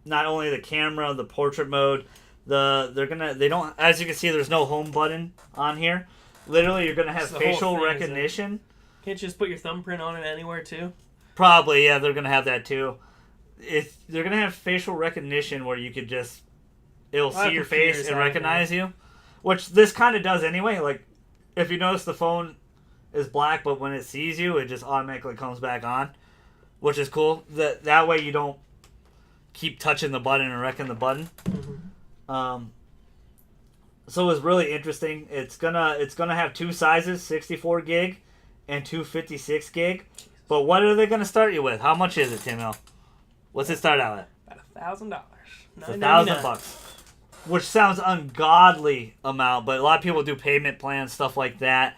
not only the camera, the portrait mode. They don't, as you can see, there's no home button on here. Literally, you're gonna have facial recognition. Can't you just put your thumbprint on it anywhere too? Probably, yeah, they're gonna have that too. They're gonna have facial recognition where you could it'll see your face and recognize you, which this kind of does anyway. Like, if you notice, the phone is black, but when it sees you, it just automatically comes back on, which is cool. That way you don't keep touching the button and wrecking the button. Mm-hmm. So it's really interesting. It's gonna have 2 sizes, 64 gig and 256 gig. But what are they gonna start you with? How much is it, Tim? What's it start out at? About $1,000. It's $1,000, which sounds ungodly amount. But a lot of people do payment plans, stuff like that.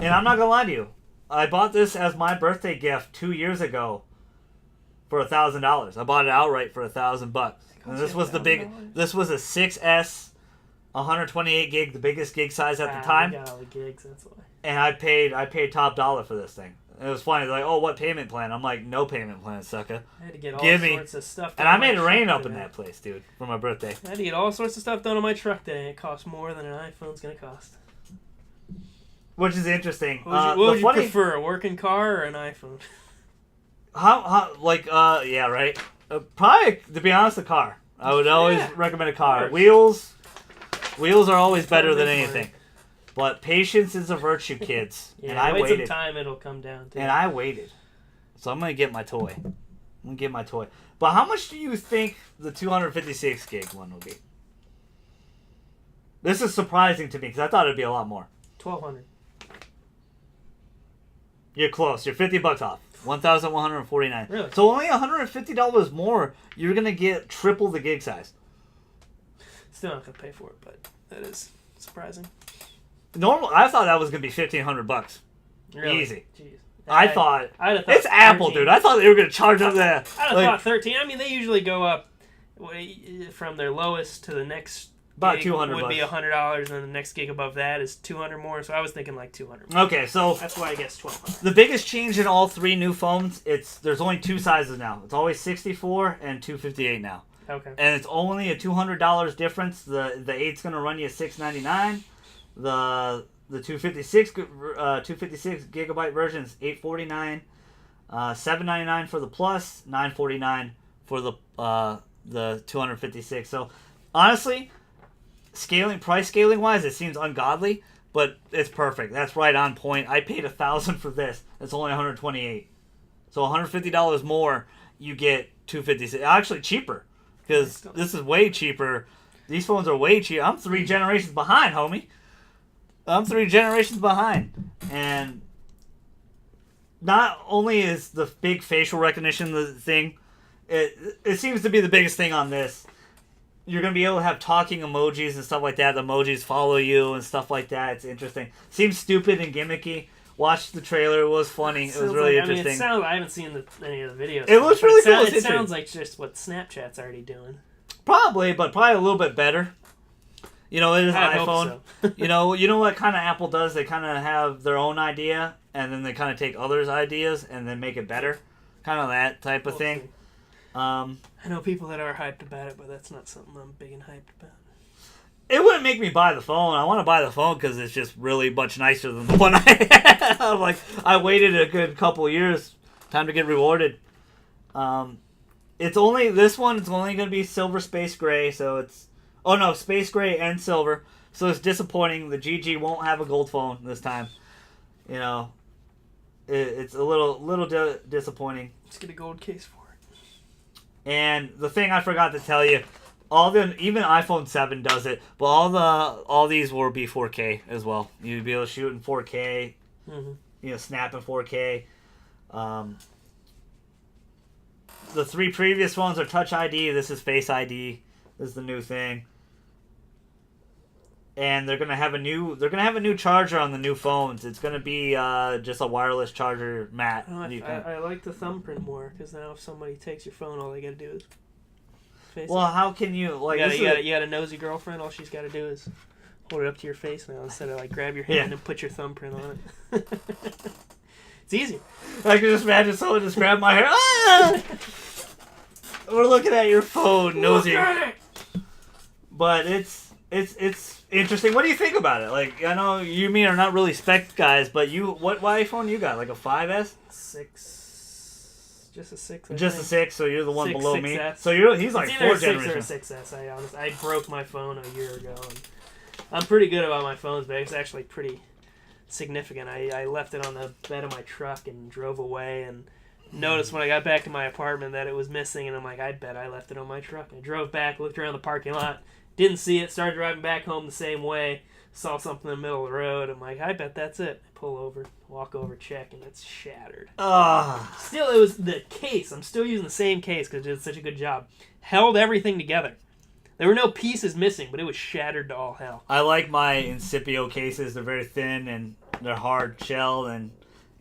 And I'm not gonna lie to you, I bought this as my birthday gift 2 years ago for $1,000. I bought it outright for $1,000. And this was this was a 6S, 128 gig, the biggest gig size at the time. You got all the gigs, that's why. And I paid top dollar for this thing. And it was funny. They're like, oh, what payment plan? I'm like, no payment plan, sucker. I had to get all sorts of stuff done. And I made it rain up in that place, dude, for my birthday. I had to get all sorts of stuff done on my truck today. It cost more than an iPhone's going to cost. Which is interesting. What would you prefer, a working car or an iPhone? Yeah, right. Probably, to be honest, a car. I would always recommend a car. Wheels are always better than anything. But patience is a virtue, kids. Yeah, and I wait waited. some time, it'll come down to. And I waited. So I'm going to get my toy. But how much do you think the 256 gig one will be? This is surprising to me because I thought it'd be a lot more. $1,200. You're close. You're $50 off. $1,149. Really? So only $150 more. You're gonna get triple the gig size. Still not gonna pay for it, but that is surprising. I thought that was gonna be $1,500. Really? Easy. Jeez. I'd have thought it's 13. Apple, dude. I thought they were gonna charge up that. I'd have thought 13. I mean, they usually go up from their lowest to the next. About $200 would be $100, and then the next gig above that is $200 more. So I was thinking like $200. Okay, so that's why I guess $1,200. The biggest change in all 3 new phones, there's only 2 sizes now. It's always 64 and 258 now. Okay. And it's only a $200 difference. The 8's gonna run you $699. The 256 gigabyte version is $849. $799 for the Plus, $949 for the 256. So honestly, price scaling wise, it seems ungodly, but it's perfect. That's right on point. I paid $1,000 for this. It's only $128. So $150 more, you get 256. Actually cheaper, because this is way cheaper. These phones are way cheaper. I'm 3 generations behind, homie. I'm 3 generations behind. And not only is the big facial recognition the thing, it seems to be the biggest thing on this. You're going to be able to have talking emojis and stuff like that. The emojis follow you and stuff like that. It's interesting. Seems stupid and gimmicky. Watched the trailer. It was funny. It was really interesting. I haven't seen any of the videos. It looks really cool. It sounds like just what Snapchat's already doing. Probably, but probably a little bit better. You know, it is an iPhone. So. you know what kind of Apple does? They kind of have their own idea, and then they kind of take others' ideas and then make it better. Kind of that type of thing. I know people that are hyped about it, but that's not something I'm big and hyped about. It wouldn't make me buy the phone. I want to buy the phone because it's just really much nicer than the one I had. I'm like, I waited a good couple of years. Time to get rewarded. It's only this one. It's only going to be silver space gray. So it's space gray and silver. So it's disappointing. The GG won't have a gold phone this time. You know, it's a little disappointing. Let's get a gold case for it. And the thing I forgot to tell you. Even iPhone 7 does it, but all these will be 4K as well. You'd be able to shoot in 4K, snap in 4K. The 3 previous ones are Touch ID. This is Face ID. This is the new thing. And they're gonna have a new charger on the new phones. It's gonna be just a wireless charger, Matt. I like the thumbprint more because now if somebody takes your phone, all they gotta do is. Well, how can you like? You got a nosy girlfriend. All she's got to do is hold it up to your face now instead of like grab your hand and put your thumbprint on it. It's easy. I can just imagine someone just grab my hair. Ah! We're looking at your phone, nosy. But it's interesting. What do you think about it? Like, I know you and me are not really spec guys, but what iPhone you got? Like a 5S? 6. Just a 6. A 6, so you're the one below 6S. me. So he's like 4 generations. It's either a 6 or a 6S. I broke my phone a year ago, and I'm pretty good about my phones, but it's actually pretty significant. I left it on the bed of my truck and drove away, and noticed when I got back to my apartment that it was missing, and I'm like, I bet I left it on my truck. I drove back, looked around the parking lot, didn't see it, started driving back home the same way, saw something in the middle of the road. I'm like, I bet that's it. I pull over, walk over, check, and it's shattered. Still, it was the case. I'm still using the same case because it did such a good job. Held everything together. There were no pieces missing, but it was shattered to all hell. I like my Incipio cases. They're very thin and they're hard shell and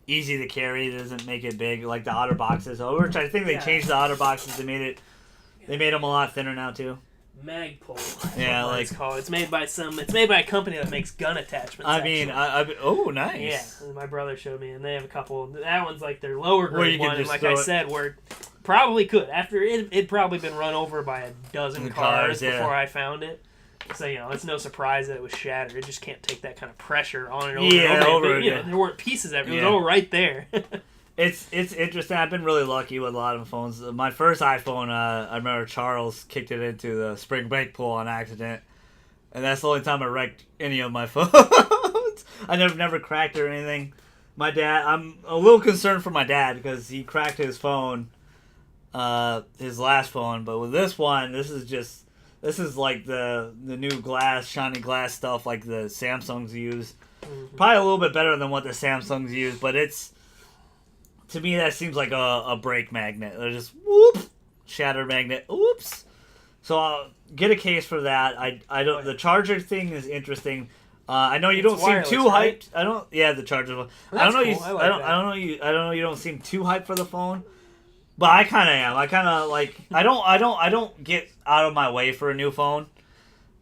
easy to carry. It doesn't make it big like the OtterBoxes. Which I think they changed the OtterBoxes. They made them a lot thinner now too. Magpul. Yeah, like it's called. It's made by a company that makes gun attachments. Oh, nice. Yeah, my brother showed me, and they have a couple. That one's like their lower grade one, and like I said, where probably could after it'd probably been run over by a dozen cars before I found it. So it's no surprise that it was shattered. It just can't take that kind of pressure on it over and over. There weren't pieces everywhere. It was all right there. It's interesting. I've been really lucky with a lot of phones. My first iPhone, I remember Charles kicked it into the spring brake pool on accident, and that's the only time I wrecked any of my phones. I never cracked or anything. My dad, I'm a little concerned for my dad because he cracked his phone, his last phone. But with this one, this is like the new shiny glass stuff like the Samsungs use. Mm-hmm. Probably a little bit better than what the Samsungs use, but to me, that seems like a brake magnet. They're just whoop, shatter magnet. Oops. So I'll get a case for that. I don't. The charger thing is interesting. I know you don't seem too hyped. I don't. Yeah, the charger. Well, I don't know. Cool. I don't know. You don't seem too hyped for the phone, but I kind of am. I kind of like. I don't get out of my way for a new phone,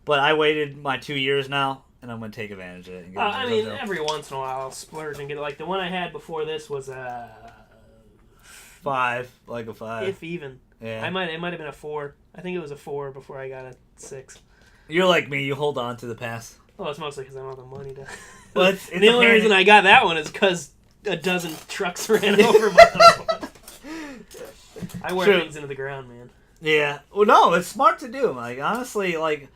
but I waited my 2 years now. And I'm going to take advantage of it. And every once in a while I'll splurge and get it. Like the one I had before this was a 5, like a 5. If even. Yeah. It might have been a 4. I think it was a 4 before I got a 6. You're like me. You hold on to the past. Well, it's mostly because I don't have the money to. Well, the only reason I got that one is because a dozen trucks ran over my phone. I wear things into the ground, man. Yeah. Well, no, it's smart to do. Like honestly, like.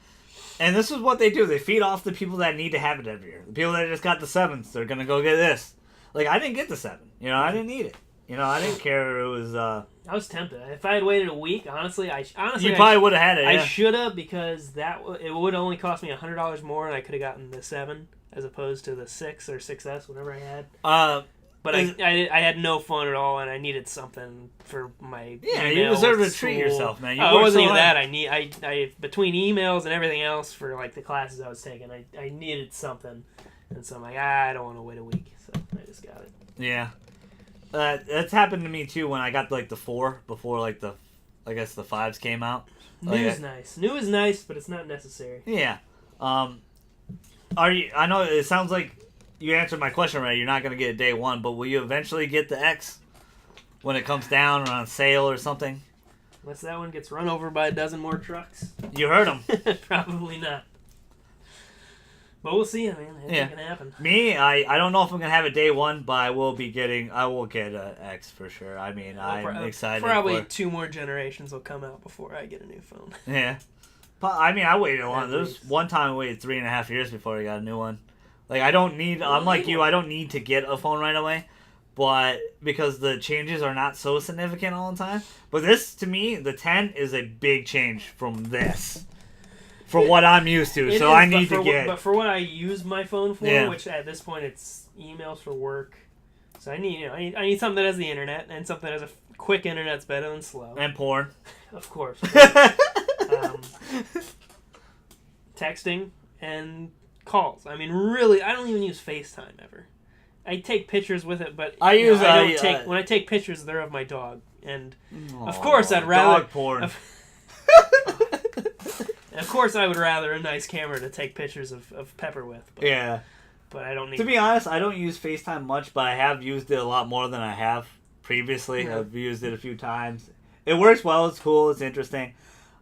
And this is what they do. They feed off the people that need to have it every year. The people that just got the 7s, they're going to go get this. Like, I didn't get the 7. I didn't need it. I didn't care. It was... I was tempted. If I had waited a week, honestly... You probably would have had it, yeah. I should have, because it would only cost me $100 more, and I could have gotten the 7, as opposed to the 6 or 6S, whatever I had. But I had no fun at all, and I needed something for my you deserve to treat yourself, man. It wasn't even that. I between emails and everything else for like the classes I was taking, I needed something, and so I'm like, I don't want to wait a week. So just got it. Yeah. That's happened to me too when I got like the 4 before like the, I guess the 5s came out. New is nice. New is nice, but it's not necessary. Yeah. Are you? I know it sounds like you answered my question right. You're not gonna get it day one, but will you eventually get the X when it comes down or on sale or something? Unless that one gets run over by a dozen more trucks. You heard him. Probably not. But we'll see. I mean, anything can happen. Me, I don't know if I'm gonna have it day one, but I will get an X for sure. I mean, I'm excited. Probably 2 more generations will come out before I get a new phone. Yeah. But I mean, I waited a long. There was one time I waited 3.5 years before I got a new one. Like I don't need. I'm like you. I don't need to get a phone right away. But because the changes are not so significant all the time. But this, to me, the 10 is a big change from this. For what I'm used to. So I need to get... But for what I use my phone for, yeah. which at this point it's emails for work. So I need something that has the internet, and something that has a quick internet's better than slow. And porn. Of course. Texting and calls. I mean, really, I don't even use FaceTime ever. I take pictures with it, but when I take pictures, they're of my dog, and of course I'd rather dog porn. Of course, I would rather a nice camera to take pictures of Pepper with. But, yeah, but I don't need. To be honest, I don't use FaceTime much, but I have used it a lot more than I have previously. Yeah. I've used it a few times. It works well. It's cool. It's interesting.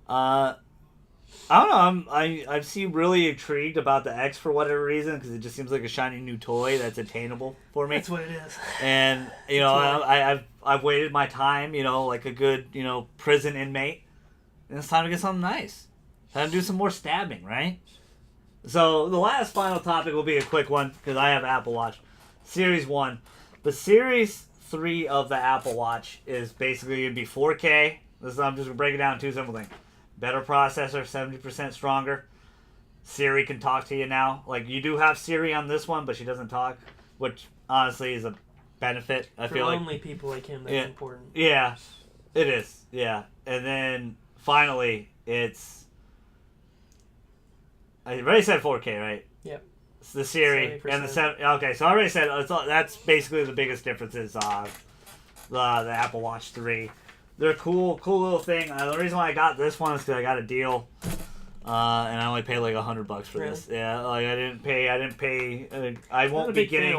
I don't know. I seem really intrigued about the X for whatever reason because it just seems like a shiny new toy that's attainable for me. That's what it is. And I've waited my time. Like a good prison inmate, and it's time to get something nice. Time to do some more stabbing, right? So the last final topic will be a quick one because I have Apple Watch Series 1, but Series 3 of the Apple Watch is basically gonna be 4K. I'm just gonna break it down to 2 simple things. Better processor, 70% stronger. Siri can talk to you now. Like, you do have Siri on this one, but she doesn't talk, which honestly is a benefit, I feel like. For lonely people like him, that's important. Yeah, it is. Yeah. And then, finally, I already said 4K, right? Yep. It's the Siri 70%. And the 7. Okay, so I already said that's basically the biggest differences of the Apple Watch 3. They're cool little thing. The reason why I got this one is because I got a deal, and I only paid like $100 for this. Yeah, like I didn't pay. I won't be getting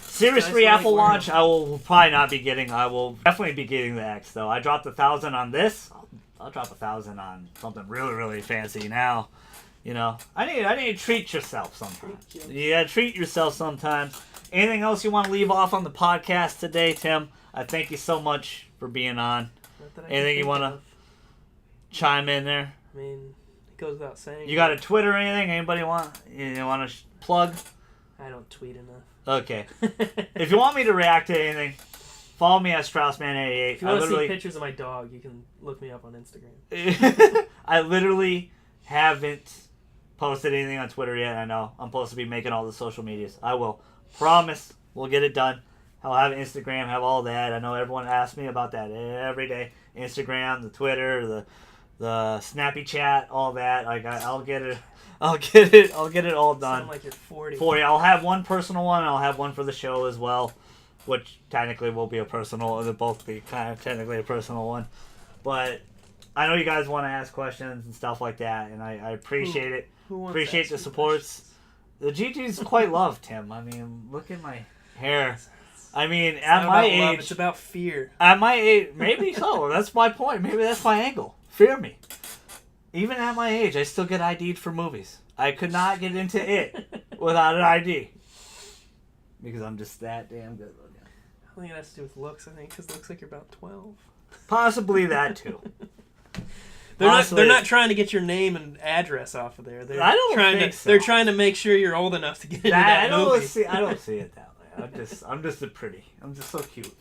Series 3 Apple Watch. I will probably not be getting. I will definitely be getting the X though. I dropped $1,000 on this. I'll drop $1,000 on something really, really fancy now. I need to treat yourself sometimes. You gotta treat yourself sometimes. Anything else you want to leave off on the podcast today, Tim? I thank you so much for being on. Anything you want to chime in there? I mean, it goes without saying. You got a Twitter or anything? Anybody want to plug? I don't tweet enough. Okay. If you want me to react to anything, follow me at Straussman88. If you want to see pictures of my dog, you can look me up on Instagram. I literally haven't posted anything on Twitter yet. I know. I'm supposed to be making all the social medias. I will. Promise. We'll get it done. I'll have Instagram, have all that. I know everyone asks me about that every day. Instagram, the Twitter, the Snappy Chat, all that. Like I'll get it. I'll get it all done. Sound like you're 40. 40. I'll have one personal one. And I'll have one for the show as well, which technically will be a personal. They'll both be kind of technically a personal one, but I know you guys want to ask questions and stuff like that, and I appreciate it. Appreciate the supports. The GG's quite loved, Tim. I mean, look at my hair. I mean, at my age... love, it's about fear. At my age, maybe so. That's my point. Maybe that's my angle. Fear me. Even at my age, I still get ID'd for movies. I could not get into it without an ID. Because I'm just that damn good looking. I don't think it has to do with looks, because it looks like you're about 12. Possibly that, too. They're not trying to get your name and address off of there. I don't think so. They're trying to make sure you're old enough to get into that movie. I don't see it that way. I'm just a pretty. I'm just so cute.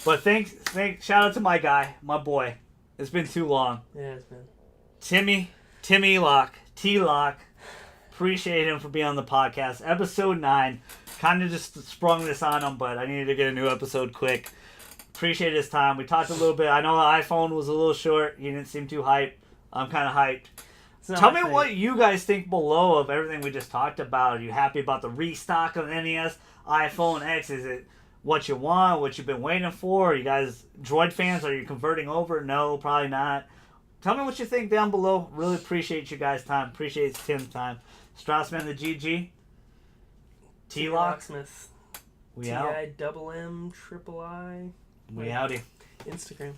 But thanks. Shout out to my guy, my boy. It's been too long. Yeah, it's been. Timmy Lock, T-Lock. Appreciate him for being on the podcast. Episode 9. Kind of just sprung this on him, but I needed to get a new episode quick. Appreciate his time. We talked a little bit. I know the iPhone was a little short. He didn't seem too hyped. I'm kind of hyped. It's not Tell my me thing. what you guys think below of everything we just talked about. Are you happy about the restock of NES, iPhone X? Is it what you want, what you've been waiting for? Are you guys Droid fans? Are you converting over? No, probably not. Tell me what you think down below. Really appreciate you guys' time. Appreciate Tim's time. Straussman the GG. T-Lock. Locksmith. We out. TI double M triple I. We outie. Instagram.